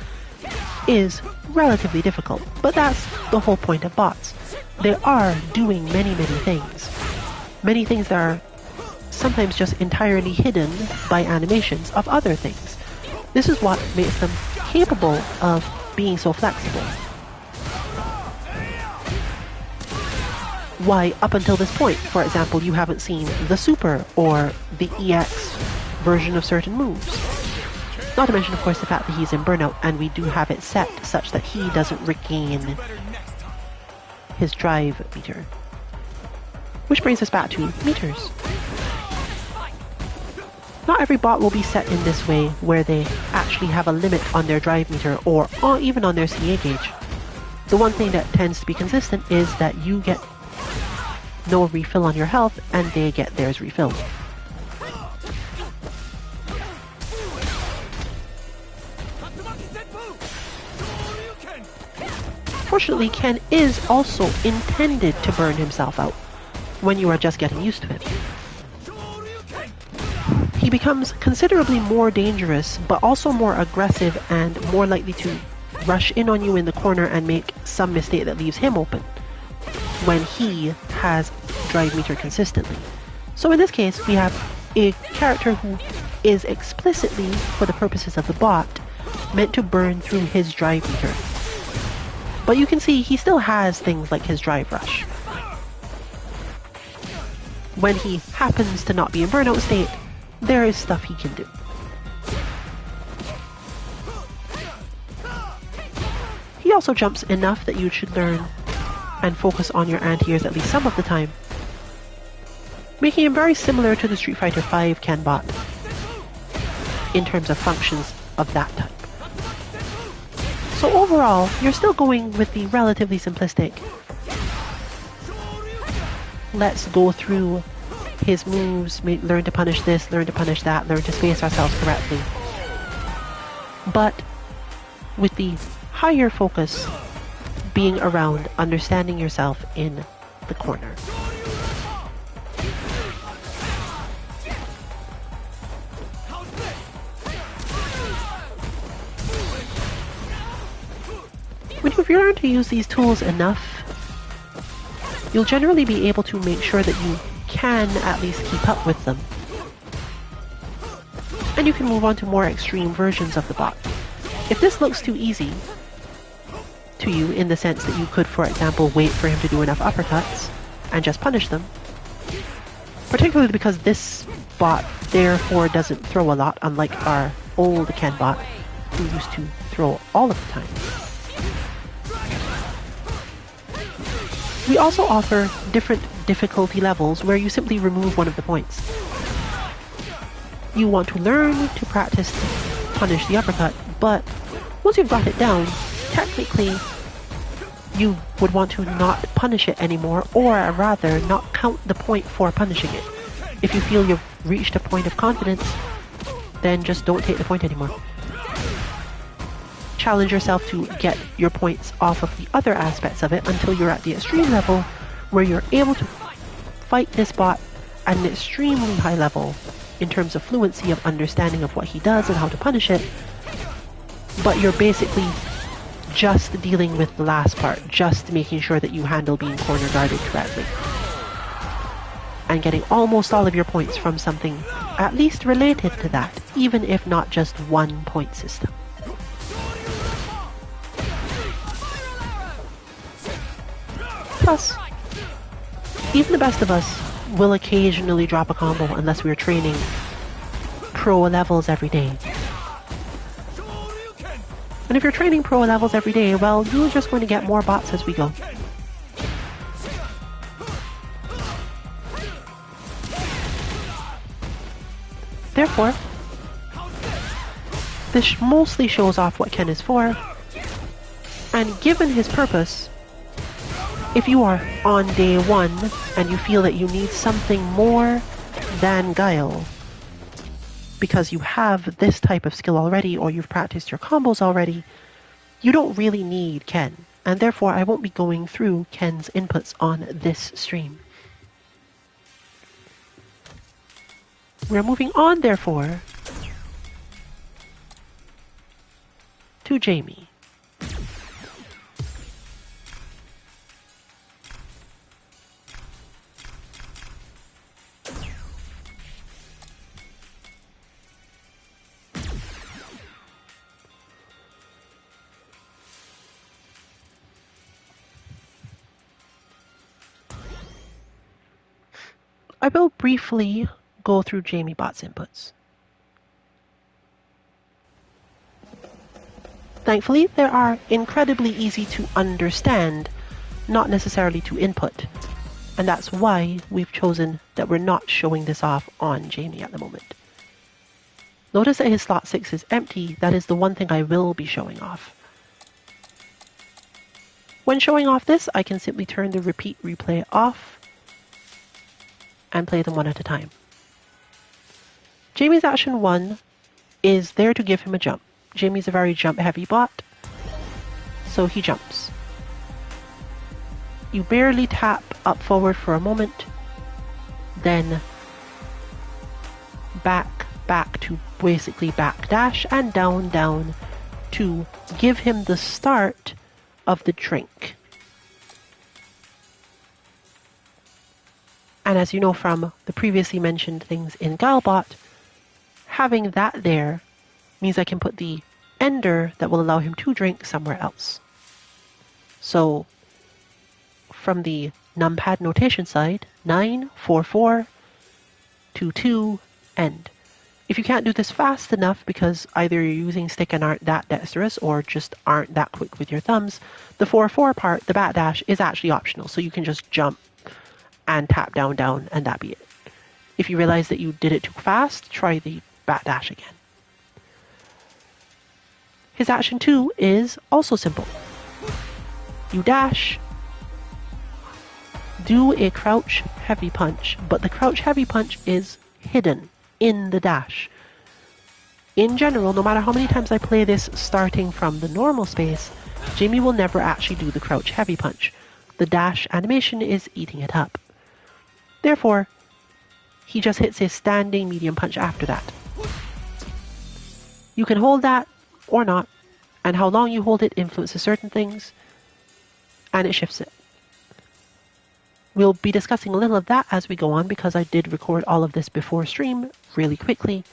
is relatively difficult. But that's the whole point of bots. They are doing many things. Many things that are sometimes just entirely hidden by animations of other things. This is what makes them capable of being so flexible. Why, up until this point, for example, you haven't seen the super or the EX version of certain moves. Not to mention, of course, the fact that he's in burnout and we do have it set such that he doesn't regain his drive meter. Which brings us back to meters. Not every bot will be set in this way where they actually have a limit on their drive meter or even on their CA gauge. The one thing that tends to be consistent is that you get no refill on your health and they get theirs refilled. Fortunately, Ken is also intended to burn himself out when you are just getting used to it. He becomes considerably more dangerous, but also more aggressive and more likely to rush in on you in the corner and make some mistake that leaves him open when he has drive meter consistently. So in this case, we have a character who is explicitly, for the purposes of the bot, meant to burn through his drive meter. But you can see he still has things like his drive rush. When he happens to not be in burnout state, there is stuff he can do. He also jumps enough that you should learn and focus on your anti-airs at least some of the time, making him very similar to the Street Fighter V Ken bot in terms of functions of that type. So overall, you're still going with the relatively simplistic, let's go through his moves, learn to punish this, learn to punish that, learn to space ourselves correctly. But with the higher focus being around understanding yourself in the corner. When you've learned to use these tools enough, you'll generally be able to make sure that you can at least keep up with them. And you can move on to more extreme versions of the bot. If this looks too easy, to you in the sense that you could, for example, wait for him to do enough uppercuts and just punish them. Particularly because this bot therefore doesn't throw a lot, unlike our old Ken bot, who used to throw all of the time. We also offer different difficulty levels where you simply remove one of the points. You want to learn to practice to punish the uppercut, but once you've got it down, technically you would want to not punish it anymore, or rather not count the point for punishing it. If you feel you've reached a point of confidence, then just don't take the point anymore. Challenge yourself to get your points off of the other aspects of it until you're at the extreme level where you're able to fight this bot at an extremely high level in terms of fluency of understanding of what he does and how to punish it, but you're basically just dealing with the last part, just making sure that you handle being corner guarded correctly. And getting almost all of your points from something at least related to that, even if not just one point system. Plus, even the best of us will occasionally drop a combo unless we're training pro levels every day. And if you're training pro levels every day, well, you're just going to get more bots as we go. Therefore, this mostly shows off what Ken is for, and given his purpose, if you are on day one and you feel that you need something more than Guile, because you have this type of skill already or you've practiced your combos already, you don't really need Ken, and therefore I won't be going through Ken's inputs on this stream. We're moving on, therefore, to Jamie. I will briefly go through Jamie Bot's inputs. Thankfully, they are incredibly easy to understand, not necessarily to input. And that's why we've chosen that we're not showing this off on Jamie at the moment. Notice that his slot 6 is empty. That is the one thing I will be showing off. When showing off this, I can simply turn the repeat replay off and play them one at a time. Jamie's action 1 is there to give him a jump. Jamie's a very jump-heavy bot, so he jumps. You barely tap up forward for a moment, then back to basically back dash and down to give him the start of the drink. And as you know from the previously mentioned things in Guilebot, having that there means I can put the ender that will allow him to drink somewhere else. So from the numpad notation side, 9, 4, 4, 2, 2, end. If you can't do this fast enough because either you're using stick and aren't that dexterous or just aren't that quick with your thumbs, the 4-4 part, the bat dash, is actually optional. So you can just jump and tap down, and that be it. If you realize that you did it too fast, try the bat dash again. His action 2 is also simple. You dash, do a crouch heavy punch, but the crouch heavy punch is hidden in the dash. In general, no matter how many times I play this starting from the normal space, Jamie will never actually do the crouch heavy punch. The dash animation is eating it up. Therefore, he just hits his standing medium punch after that. You can hold that or not, and how long you hold it influences certain things, and it shifts it. We'll be discussing a little of that as we go on because I did record all of this before stream really quickly,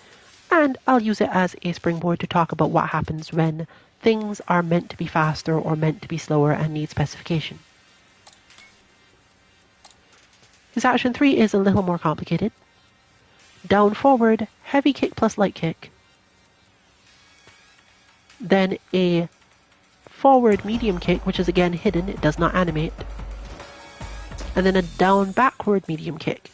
and I'll use it as a springboard to talk about what happens when things are meant to be faster or meant to be slower and need specification. His action 3 is a little more complicated. Down forward, heavy kick plus light kick. Then a forward medium kick, which is again hidden, it does not animate. And then a down backward medium kick.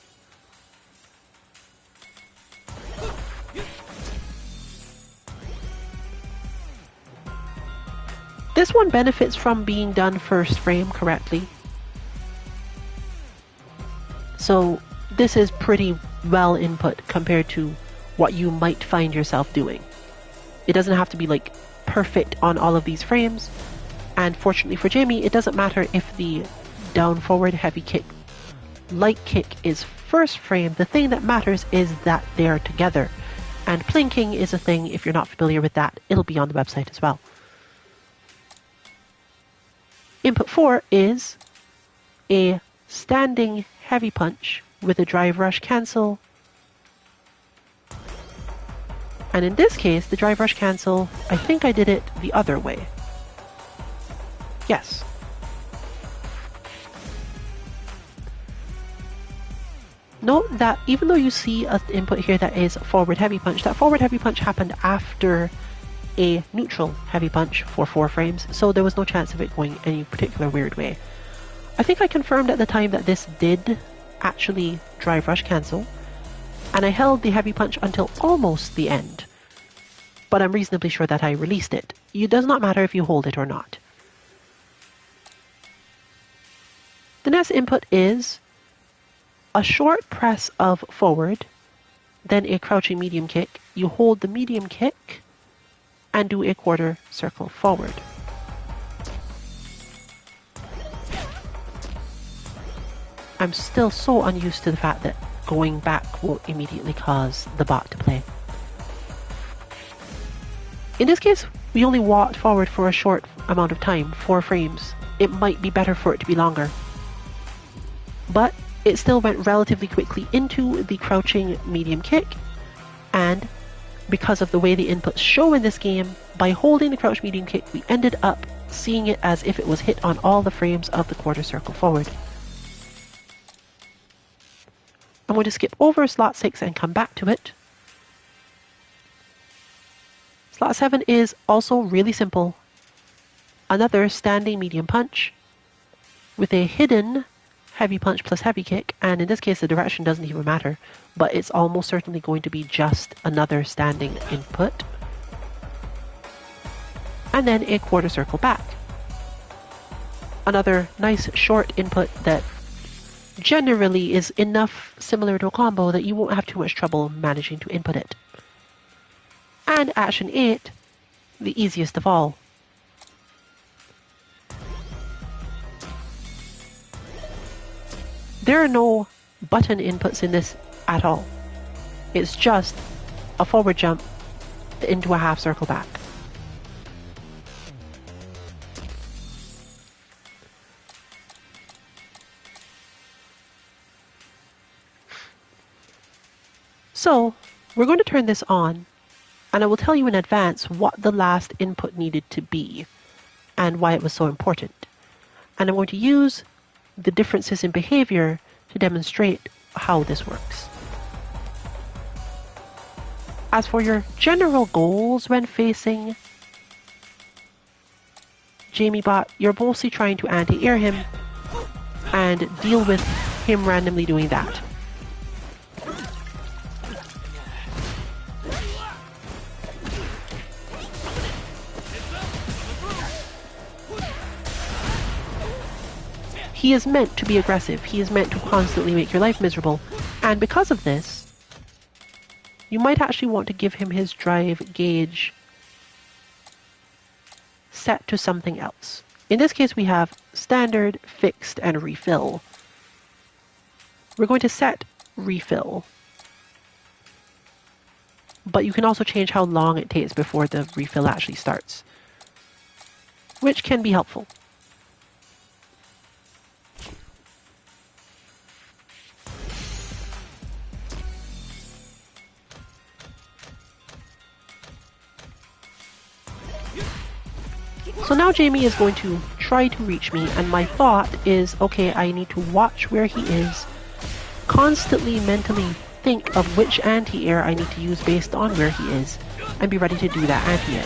This one benefits from being done first frame correctly. So this is pretty well input compared to what you might find yourself doing. It doesn't have to be like perfect on all of these frames. And fortunately for Jamie, it doesn't matter if the down forward heavy kick, light kick is first frame. The thing that matters is that they're together. And plinking is a thing. If you're not familiar with that, it'll be on the website as well. Input 4 is a standing heavy punch with a drive rush cancel. And in this case, the drive rush cancel, I think I did it the other way. Yes. Note that even though you see an input here that is forward heavy punch, that forward heavy punch happened after a neutral heavy punch for 4 frames, so there was no chance of it going any particular weird way. I think I confirmed at the time that this did actually drive rush cancel, and I held the heavy punch until almost the end, but I'm reasonably sure that I released it. It does not matter if you hold it or not. The next input is a short press of forward, then a crouching medium kick. You hold the medium kick and do a quarter circle forward. I'm still so unused to the fact that going back won't immediately cause the bot to play. In this case, we only walked forward for a short amount of time, 4 frames. It might be better for it to be longer. But it still went relatively quickly into the crouching medium kick, and because of the way the inputs show in this game, by holding the crouch medium kick, we ended up seeing it as if it was hit on all the frames of the quarter circle forward. I'm going to skip over slot 6 and come back to it. Slot 7 is also really simple. Another standing medium punch with a hidden heavy punch plus heavy kick, and in this case the direction doesn't even matter, but it's almost certainly going to be just another standing input. And then a quarter circle back. Another nice short input that generally is enough similar to a combo that you won't have too much trouble managing to input it. And action 8, the easiest of all. There are no button inputs in this at all. It's just a forward jump into a half circle back. So, we're going to turn this on, and I will tell you in advance what the last input needed to be and why it was so important. And I'm going to use the differences in behavior to demonstrate how this works. As for your general goals when facing Jamie Bot, you're mostly trying to anti-air him and deal with him randomly doing that. He is meant to be aggressive. He is meant to constantly make your life miserable. And because of this, you might actually want to give him his drive gauge set to something else. In this case, we have standard, fixed, and refill. We're going to set refill. But you can also change how long it takes before the refill actually starts, which can be helpful. So now Jamie is going to try to reach me, and my thought is, okay, I need to watch where he is, constantly mentally think of which anti-air I need to use based on where he is, and be ready to do that anti-air.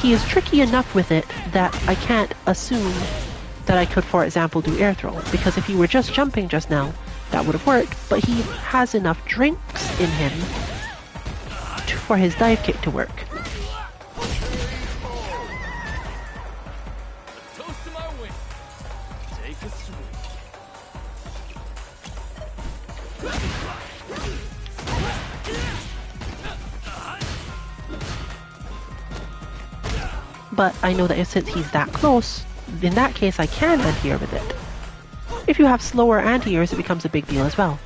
He is tricky enough with it that I can't assume that I could, for example, do air throw, because if he were just jumping just now, that would have worked, but he has enough drinks in him for his dive kick to work. But I know that since he's that close, in that case I can anti-air with it. If you have slower anti-airs, it becomes a big deal as well.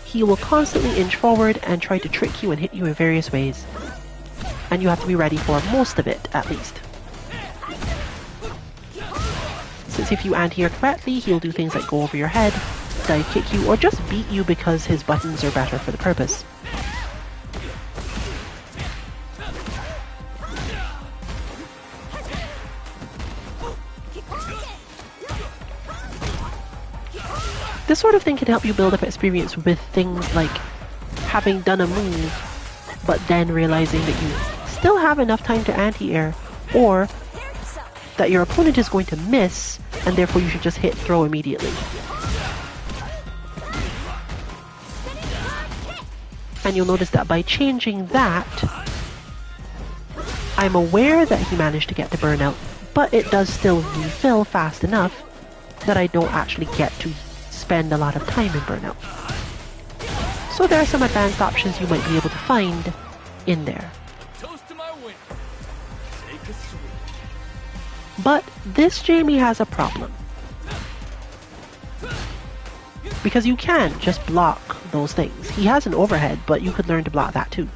He will constantly inch forward and try to trick you and hit you in various ways. And you have to be ready for most of it, at least. Since if you anti-air correctly, he'll do things like go over your head, dive kick you, or just beat you because his buttons are better for the purpose. This sort of thing can help you build up experience with things like having done a move, but then realizing that you still have enough time to anti-air, or that your opponent is going to miss, and therefore you should just hit throw immediately. And you'll notice that by changing that, I'm aware that he managed to get the burnout, but it does still refill fast enough that I don't actually get to spend a lot of time in burnout. So there are some advanced options you might be able to find in there. But this Jamie has a problem. Because you can just block those things. He has an overhead, but you could learn to block that too.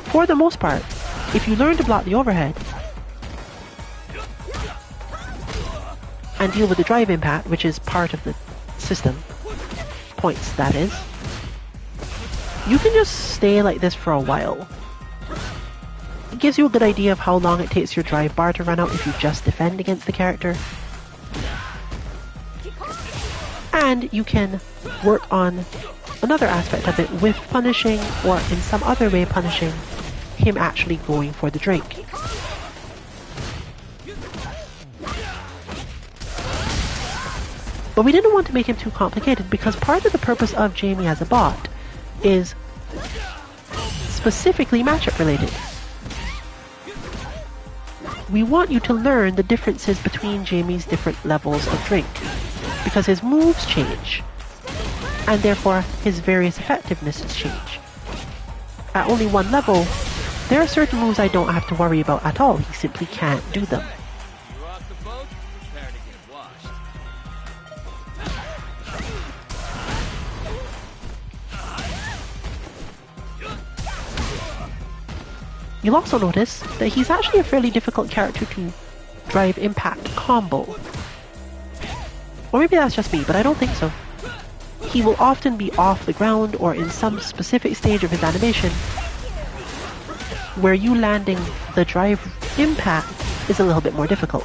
For the most part, if you learn to block the overhead, and deal with the drive impact, which is part of the system, points that is, you can just stay like this for a while. It gives you a good idea of how long it takes your drive bar to run out if you just defend against the character. And you can work on another aspect of it with punishing, or in some other way punishing, him actually going for the drink. But we didn't want to make him too complicated, because part of the purpose of Jamie as a bot is specifically matchup related. We want you to learn the differences between Jamie's different levels of drink, because his moves change, and therefore his various effectivenesses change. At only one level, there are certain moves I don't have to worry about at all. He simply can't do them. You'll also notice that he's actually a fairly difficult character to drive impact combo. Or maybe that's just me, but I don't think so. He will often be off the ground or in some specific stage of his animation where you landing the drive impact is a little bit more difficult.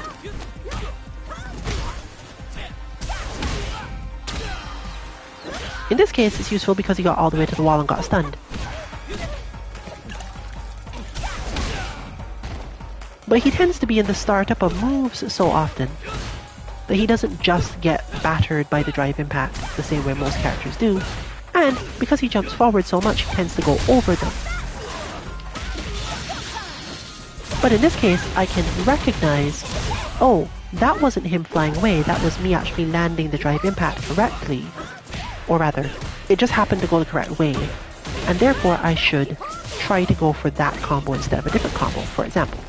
In this case, it's useful because he got all the way to the wall and got stunned. But he tends to be in the startup of moves so often that he doesn't just get battered by the drive impact the same way most characters do, and because he jumps forward so much, he tends to go over them. But in this case, I can recognize, oh, that wasn't him flying away, that was me actually landing the drive impact correctly. Or rather, it just happened to go the correct way, and therefore I should try to go for that combo instead of a different combo, for example.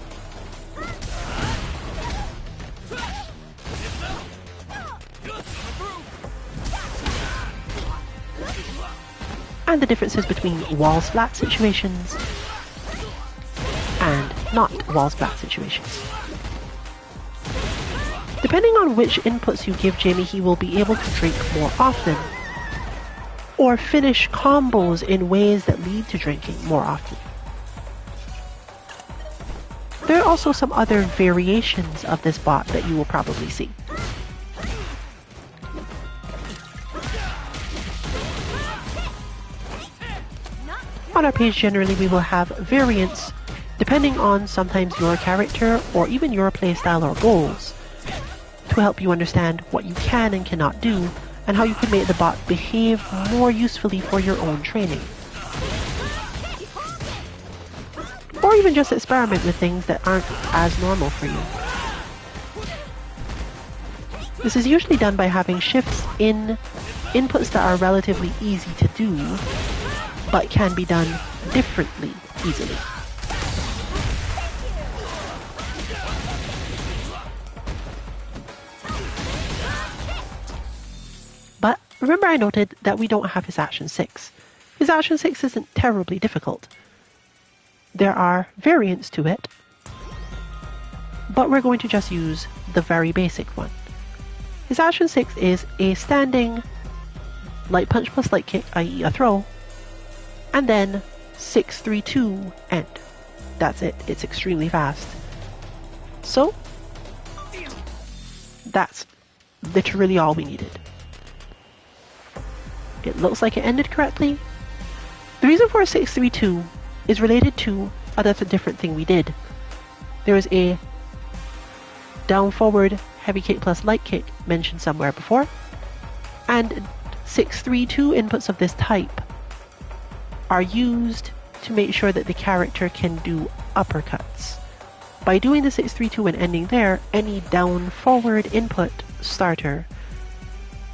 And the differences between wall splat situations and not wall splat situations. Depending on which inputs you give Jamie, he will be able to drink more often, or finish combos in ways that lead to drinking more often. There are also some other variations of this bot that you will probably see. On our page generally we will have variants depending on sometimes your character or even your playstyle or goals to help you understand what you can and cannot do and how you can make the bot behave more usefully for your own training. Or even just experiment with things that aren't as normal for you. This is usually done by having shifts in inputs that are relatively easy to do, but can be done differently easily. But remember I noted that we don't have his action 6. His action 6 isn't terribly difficult. There are variants to it, but we're going to just use the very basic one. His action 6 is a standing light punch plus light kick, i.e. a throw, and then 6-3-2 end. That's it. It's extremely fast. So, that's literally all we needed. It looks like it ended correctly. The reason for 6-3-2 is related to another different thing we did. There was a down forward heavy kick plus light kick mentioned somewhere before, and 6-3-2 inputs of this type are used to make sure that the character can do uppercuts. By doing the 6-3-2 and ending there, any down forward input starter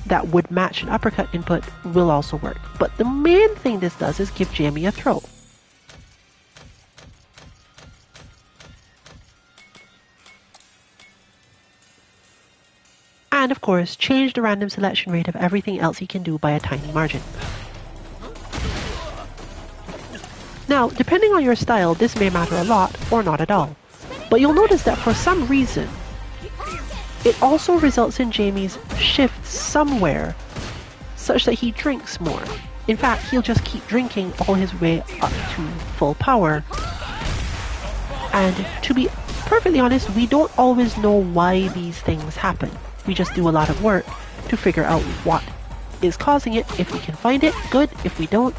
that would match an uppercut input will also work. But the main thing this does is give Jamie a throw. And of course, change the random selection rate of everything else he can do by a tiny margin. Now, depending on your style, this may matter a lot or not at all. But you'll notice that for some reason, it also results in Jamie's shift somewhere such that he drinks more. In fact, he'll just keep drinking all his way up to full power. And to be perfectly honest, we don't always know why these things happen. We just do a lot of work to figure out what is causing it. If we can find it, good. If we don't,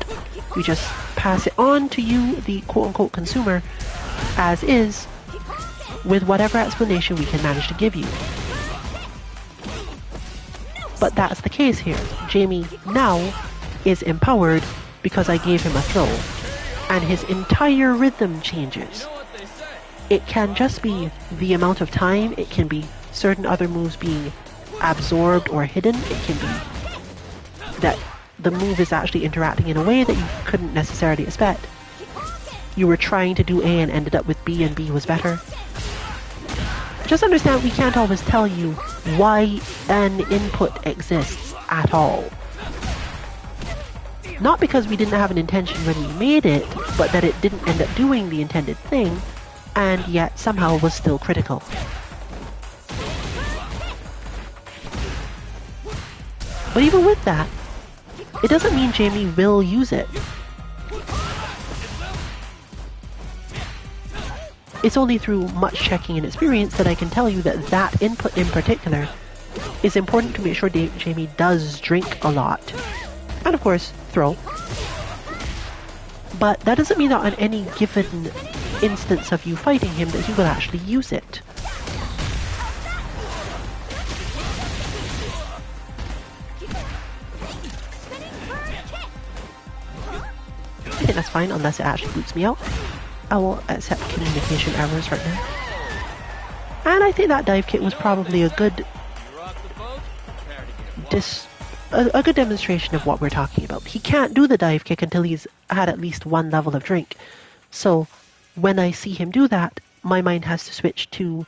we just pass it on to you, the quote-unquote consumer, as is, with whatever explanation we can manage to give you. But that's the case here. Jamie now is empowered because I gave him a throw, and his entire rhythm changes. It can just be the amount of time, it can be certain other moves being absorbed or hidden, it can be that the move is actually interacting in a way that you couldn't necessarily expect. You were trying to do A and ended up with B and B was better. Just understand we can't always tell you why an input exists at all. Not because we didn't have an intention when we made it, but that it didn't end up doing the intended thing, and yet somehow was still critical. But even with that, it doesn't mean Jamie will use it. It's only through much checking and experience that I can tell you that that input in particular is important to make sure Jamie does drink a lot. And of course, throw. But that doesn't mean that on any given instance of you fighting him that he will actually use it. I think that's fine unless it actually boots me out. I will accept communication errors right now. And I think that dive kick was probably a good demonstration of what we're talking about. He can't do the dive kick until he's had at least one level of drink. So when I see him do that, my mind has to switch to,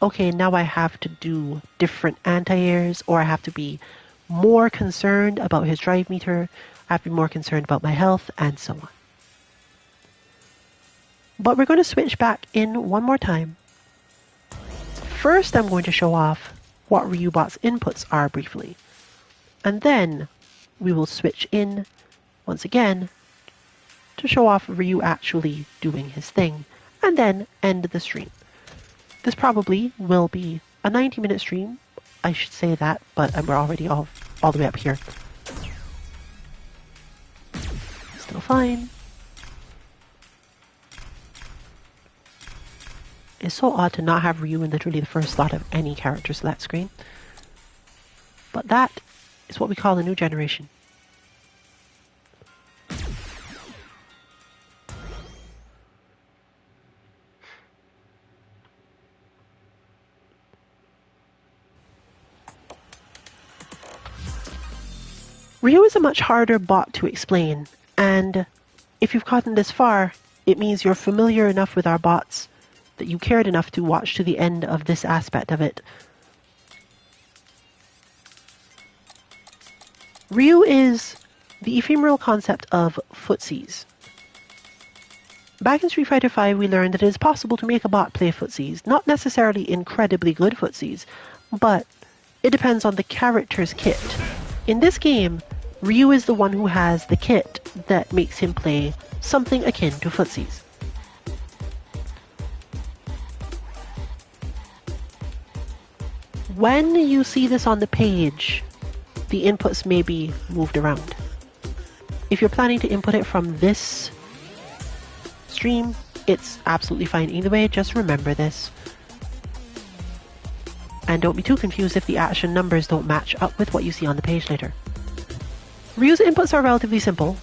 okay, now I have to do different anti-airs, or I have to be more concerned about his drive meter, I have to be more concerned about my health, and so on. But we're going to switch back in one more time. First, I'm going to show off what Ryubot's inputs are briefly. And then we will switch in once again, to show off Ryu actually doing his thing, and then end the stream. This probably will be a 90-minute stream. I should say that, but we're already all the way up here. Still fine. It's so odd to not have Ryu in literally the first slot of any character select screen. But that is what we call a new generation. Ryu is a much harder bot to explain, and if you've gotten this far, it means you're familiar enough with our bots that you cared enough to watch to the end of this aspect of it. Ryu is the ephemeral concept of footsies. Back in Street Fighter V, we learned that it is possible to make a bot play footsies, not necessarily incredibly good footsies, but it depends on the character's kit. In this game, Ryu is the one who has the kit that makes him play something akin to footsies. When you see this on the page, the inputs may be moved around. If you're planning to input it from this stream, it's absolutely fine either way, just remember this. And don't be too confused if the action numbers don't match up with what you see on the page later. Ryu's inputs are relatively simple.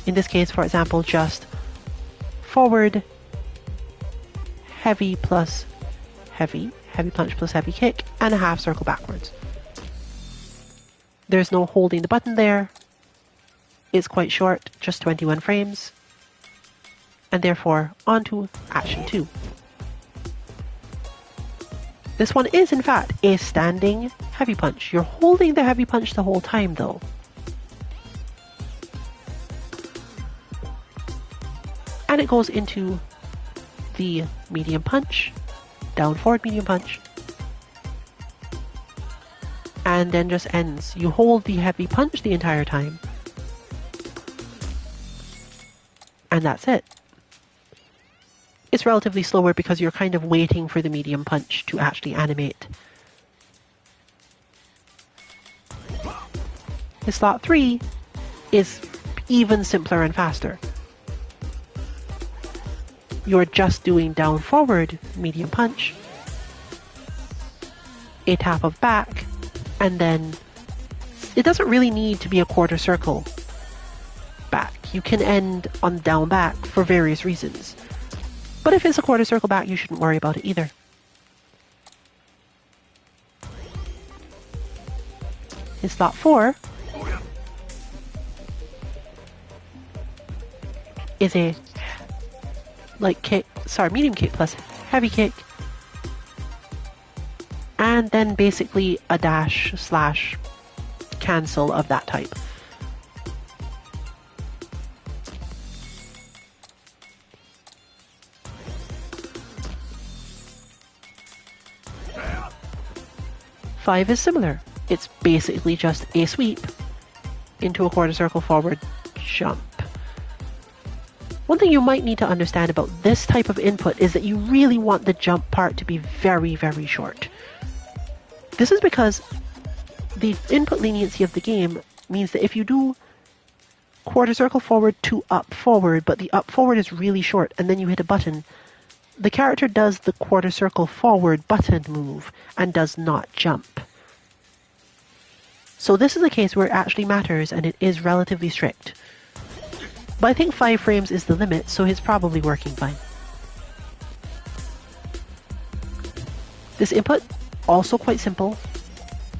In this case, for example, just forward, heavy plus heavy, heavy punch plus heavy kick, and a half circle backwards. There's no holding the button there. It's quite short, just 21 frames. And therefore, on to action 2. This one is, in fact, a standing heavy punch. You're holding the heavy punch the whole time, though. And it goes into the medium punch, down forward medium punch, and then just ends. You hold the heavy punch the entire time, and that's it. It's relatively slower because you're kind of waiting for the medium punch to actually animate. The slot 3 is even simpler and faster. You're just doing down forward medium punch, a tap of back, and then it doesn't really need to be a quarter circle back. You can end on down back for various reasons. But if it's a quarter circle back, you shouldn't worry about it either. In slot 4 is a light kick, medium kick plus heavy kick, and then basically a dash slash cancel of that type. Five is similar. It's basically just a sweep into a quarter circle forward jump. One thing you might need to understand about this type of input is that you really want the jump part to be very, very short. This is because the input leniency of the game means that if you do quarter circle forward to up forward, but the up forward is really short, and then you hit a button, the character does the quarter circle forward button move and does not jump. So this is a case where it actually matters and it is relatively strict. But I think 5 frames is the limit, so it's probably working fine. This input, also quite simple,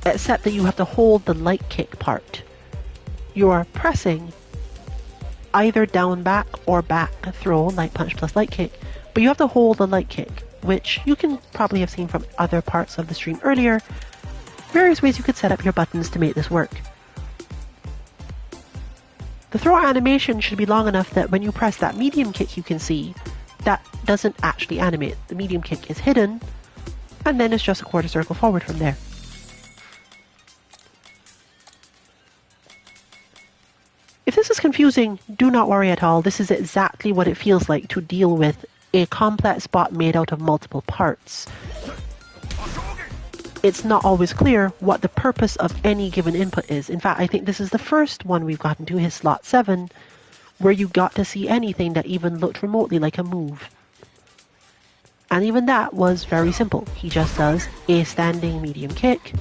except that you have to hold the light kick part. You are pressing either down back or back throw, light punch plus light kick, but you have to hold the light kick, which you can probably have seen from other parts of the stream earlier. Various ways you could set up your buttons to make this work. The throw animation should be long enough that when you press that medium kick you can see, that doesn't actually animate. The medium kick is hidden, and then it's just a quarter circle forward from there. If this is confusing, do not worry at all. This is exactly what it feels like to deal with a complex bot made out of multiple parts. It's not always clear what the purpose of any given input is. In fact, I think this is the first one we've gotten to, his slot 7, where you got to see anything that even looked remotely like a move. And even that was very simple. He just does a standing medium kick,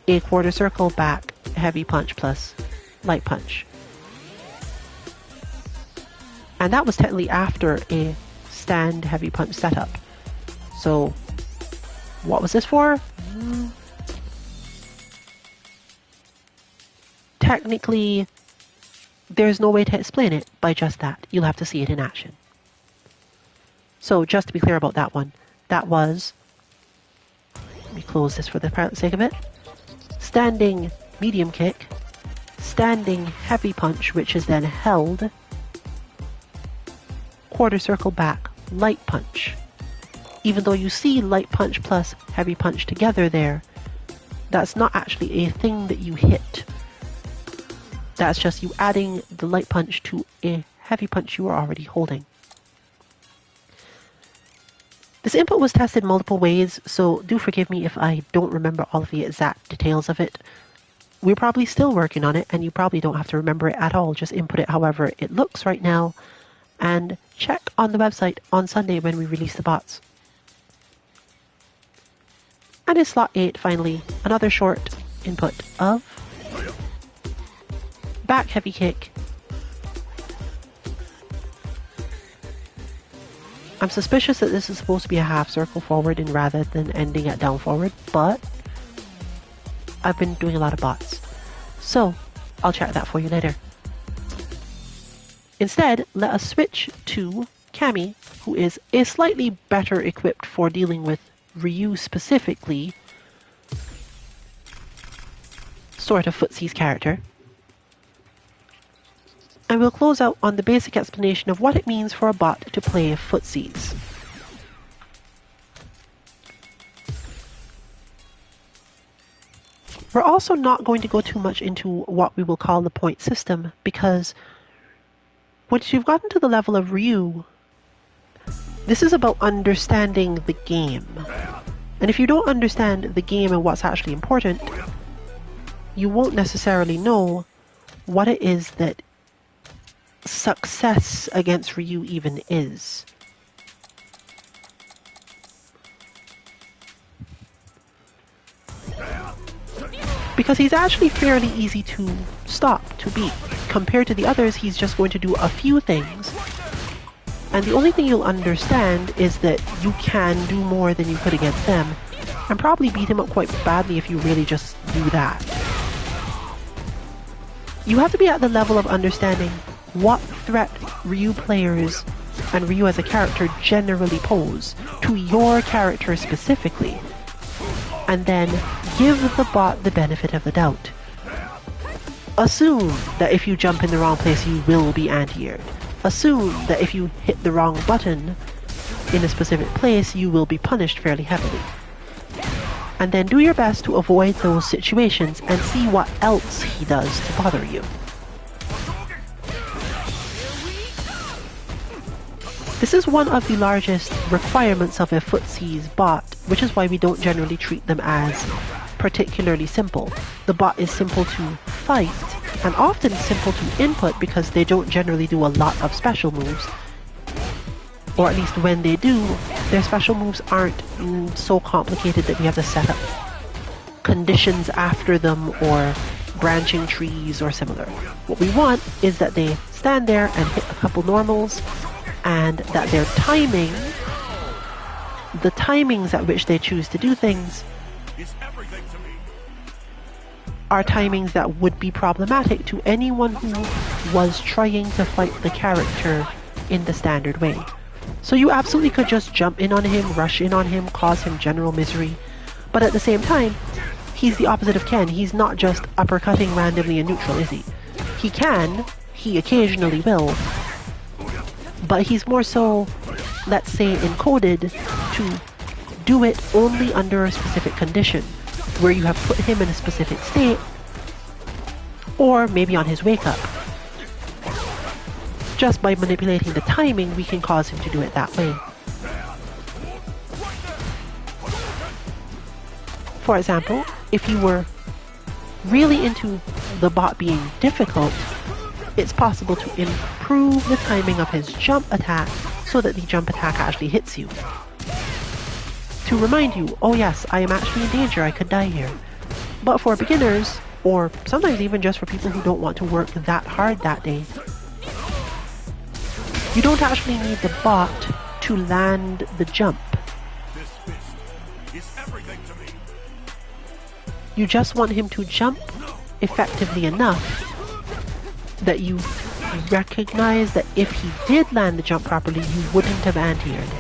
a quarter circle back, heavy punch plus light punch. And that was technically after a stand heavy punch setup. So what was this for? Technically, there's no way to explain it by just that. You'll have to see it in action. So just to be clear about that one, that was, let me close this for the sake of it, standing medium kick, standing heavy punch, which is then held, quarter circle back, light punch. Even though you see light punch plus heavy punch together there, that's not actually a thing that you hit. That's just you adding the light punch to a heavy punch you were already holding. This input was tested multiple ways, so do forgive me if I don't remember all of the exact details of it. We're probably still working on it, and you probably don't have to remember it at all. Just input it however it looks right now, and check on the website on Sunday when we release the bots. And in slot 8, finally, another short input of back heavy kick. I'm suspicious that this is supposed to be a half circle forward and rather than ending at down forward, but I've been doing a lot of bots, so I'll check that for you later. Instead, let us switch to Cammy, who is a slightly better equipped for dealing with Ryu specifically, sort of Footsie's character. And we'll close out on the basic explanation of what it means for a bot to play Footsies. We're also not going to go too much into what we will call the point system, because once you've gotten to the level of Ryu, this is about understanding the game. And if you don't understand the game and what's actually important, you won't necessarily know what it is that success against Ryu even is. Because he's actually fairly easy to stop, to beat. Compared to the others, he's just going to do a few things. And the only thing you'll understand is that you can do more than you could against them, and probably beat him up quite badly if you really just do that. You have to be at the level of understanding what threat Ryu players and Ryu as a character generally pose to your character specifically, and then give the bot the benefit of the doubt. Assume that if you jump in the wrong place you will be anti-aired. Assume that if you hit the wrong button in a specific place you will be punished fairly heavily. And then do your best to avoid those situations and see what else he does to bother you. This is one of the largest requirements of a Footsie's bot, which is why we don't generally treat them as particularly simple. The bot is simple to fight, and often simple to input because they don't generally do a lot of special moves. Or at least when they do, their special moves aren't so complicated that we have to set up conditions after them or branching trees or similar. What we want is that they stand there and hit a couple normals, and that their timing, the timings at which they choose to do things, are timings that would be problematic to anyone who was trying to fight the character in the standard way. So you absolutely could just jump in on him, rush in on him, cause him general misery, but at the same time, he's the opposite of Ken. He's not just uppercutting randomly in neutral, is he? He can, he occasionally will, but he's more so, let's say, encoded to do it only under a specific condition, where you have put him in a specific state, or maybe on his wake up. Just by manipulating the timing, we can cause him to do it that way. For example, if you were really into the bot being difficult, it's possible to improve the timing of his jump attack so that the jump attack actually hits you. To remind you, oh yes, I am actually in danger, I could die here. But for beginners, or sometimes even just for people who don't want to work that hard that day, you don't actually need the bot to land the jump. You just want him to jump effectively enough that you recognize that if he did land the jump properly, you wouldn't have anti-aired it.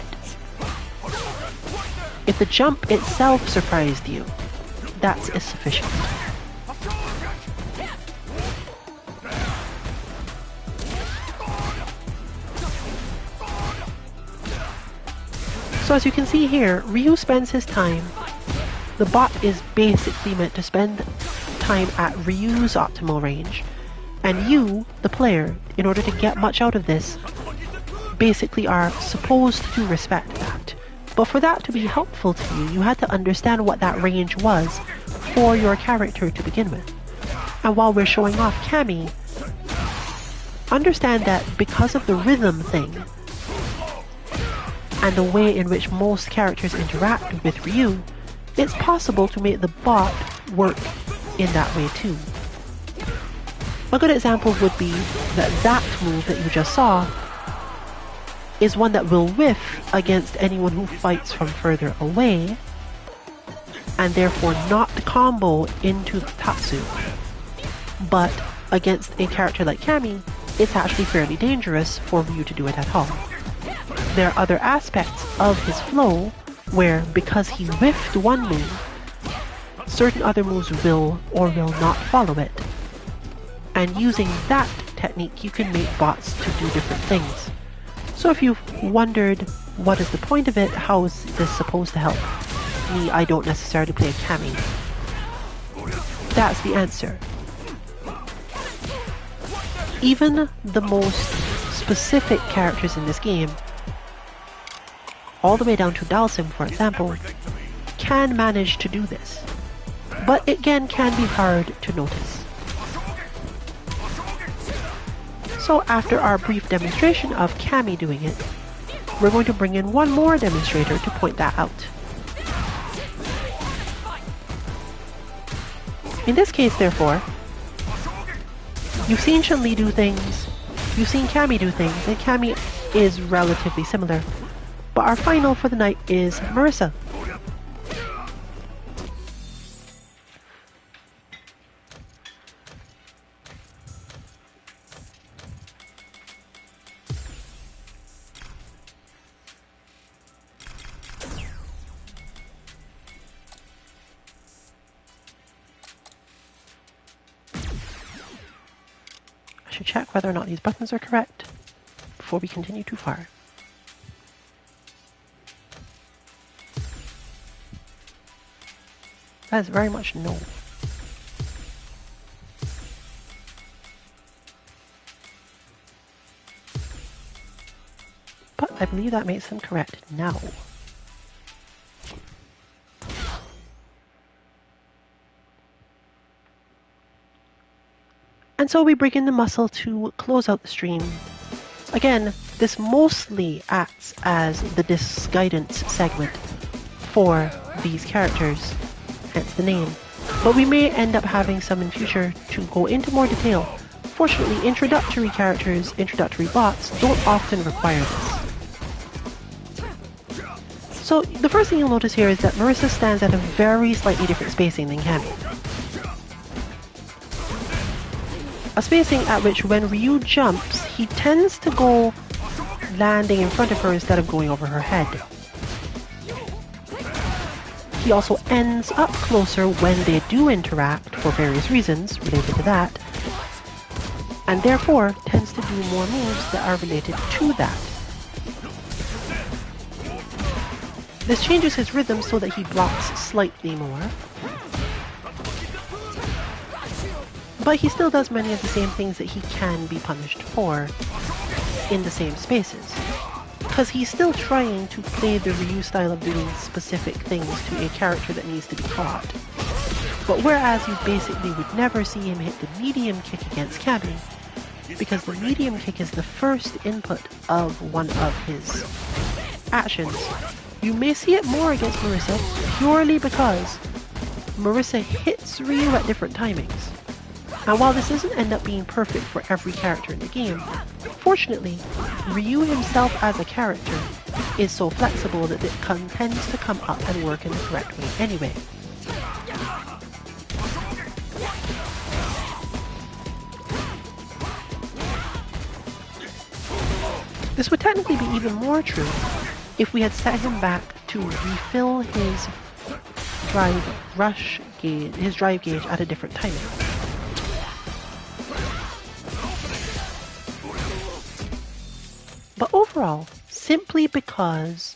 If the jump itself surprised you, that's sufficient. So as you can see here, Ryu spends his time. The bot is basically meant to spend time at Ryu's optimal range. And you, the player, in order to get much out of this, basically are supposed to respect that. But for that to be helpful to you, you had to understand what that range was for your character to begin with. And while we're showing off Cammy, understand that because of the rhythm thing, and the way in which most characters interact with Ryu, it's possible to make the bot work in that way too. A good example would be that move that you just saw is one that will whiff against anyone who fights from further away, and therefore not combo into the Tatsu. But against a character like Cammy, it's actually fairly dangerous for Ryu to do it at all. There are other aspects of his flow where, because he whiffed one move, certain other moves will or will not follow it. And using that technique, you can make bots to do different things. So if you've wondered what is the point of it, how is this supposed to help me, I don't necessarily play a Cammy, that's the answer. Even the most specific characters in this game, all the way down to Dalsim, for example, can manage to do this. But it again can be hard to notice. So after our brief demonstration of Cammy doing it, we're going to bring in one more demonstrator to point that out. In this case, therefore, you've seen Chun-Li do things, you've seen Cammy do things, and Cammy is relatively similar. But our final for the night is Marissa. I should check whether or not these buttons are correct before we continue too far. That is very much no. But I believe that makes them correct now. And so we bring in the muscle to close out the stream. Again, this mostly acts as the disc guidance segment for these characters, hence the name. But we may end up having some in future to go into more detail. Fortunately, introductory characters, introductory bots, don't often require this. So the first thing you'll notice here is that Marissa stands at a very slightly different spacing than Cammy. A spacing at which when Ryu jumps, he tends to go landing in front of her instead of going over her head. He also ends up closer when they do interact for various reasons related to that, and therefore tends to do more moves that are related to that. This changes his rhythm so that he blocks slightly more. But he still does many of the same things that he can be punished for in the same spaces. Because he's still trying to play the Ryu style of doing specific things to a character that needs to be caught. But whereas you basically would never see him hit the medium kick against Kami, because the medium kick is the first input of one of his actions, you may see it more against Marisa purely because Marisa hits Ryu at different timings. And while this doesn't end up being perfect for every character in the game, fortunately, Ryu himself as a character is so flexible that it tends to come up and work in the correct way anyway. This would technically be even more true if we had set him back to refill his drive gauge at a different timing. But overall, simply because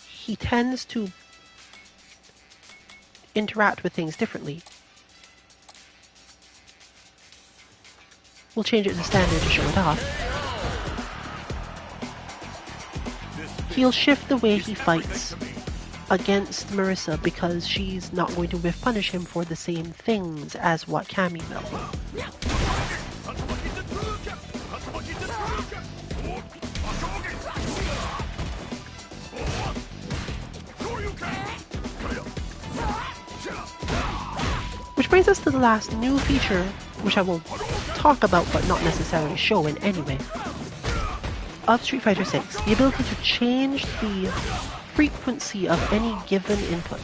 he tends to interact with things differently, we'll change it to standard to show it off. He'll shift the way he fights against Marisa because she's not going to whiff punish him for the same things as what Kami will. Which brings us to the last new feature, which I will talk about but not necessarily show in any way, of Street Fighter 6, the ability to change the frequency of any given input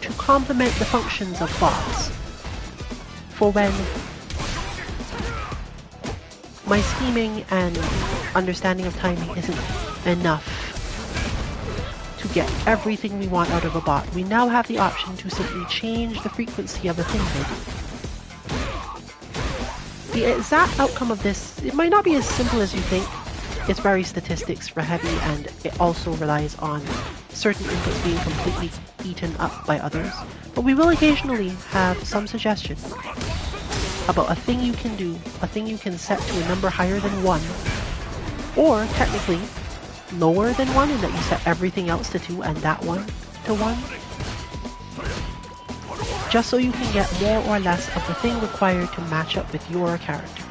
to complement the functions of bots for when my scheming and understanding of timing isn't enough to get everything we want out of a bot. We now have the option to simply change the frequency of a thing. The exact outcome of this, it might not be as simple as you think. It's very statistics heavy, and it also relies on certain inputs being completely eaten up by others. But we will occasionally have some suggestion about a thing you can do, a thing you can set to a number higher than 1, or technically lower than 1 in that you set everything else to 2 and that one to 1. Just so you can get more or less of the thing required to match up with your character.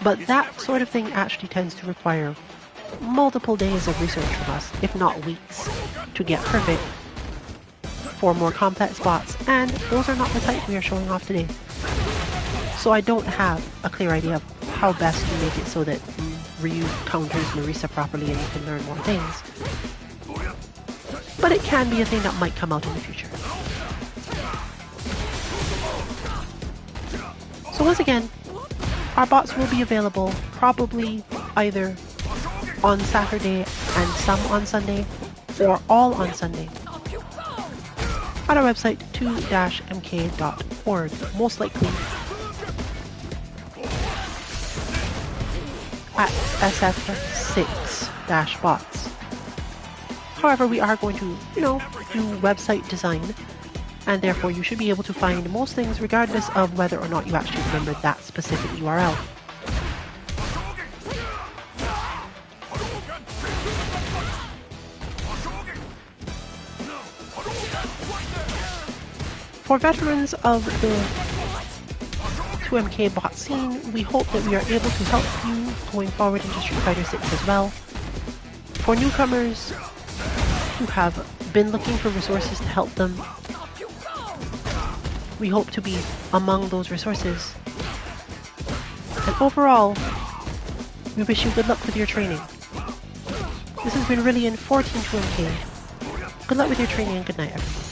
But that sort of thing actually tends to require multiple days of research from us, if not weeks, to get perfect for more complex bots, and those are not the type we are showing off today. So I don't have a clear idea of how best to make it so that Ryu counters Marisa properly and you can learn more things. But it can be a thing that might come out in the future. So once again, our bots will be available probably either on Saturday and some on Sunday, or all on Sunday, at our website 2-mk.org, most likely at SF6-bots. However, we are going to, do website design, and therefore you should be able to find most things regardless of whether or not you actually remember that specific URL. For veterans of the 2MK bot scene, we hope that we are able to help you going forward into Street Fighter 6 as well. For newcomers who have been looking for resources to help them, we hope to be among those resources. And overall, we wish you good luck with your training. This has been Rillian for Team 2MK. Good luck with your training and good night, everyone.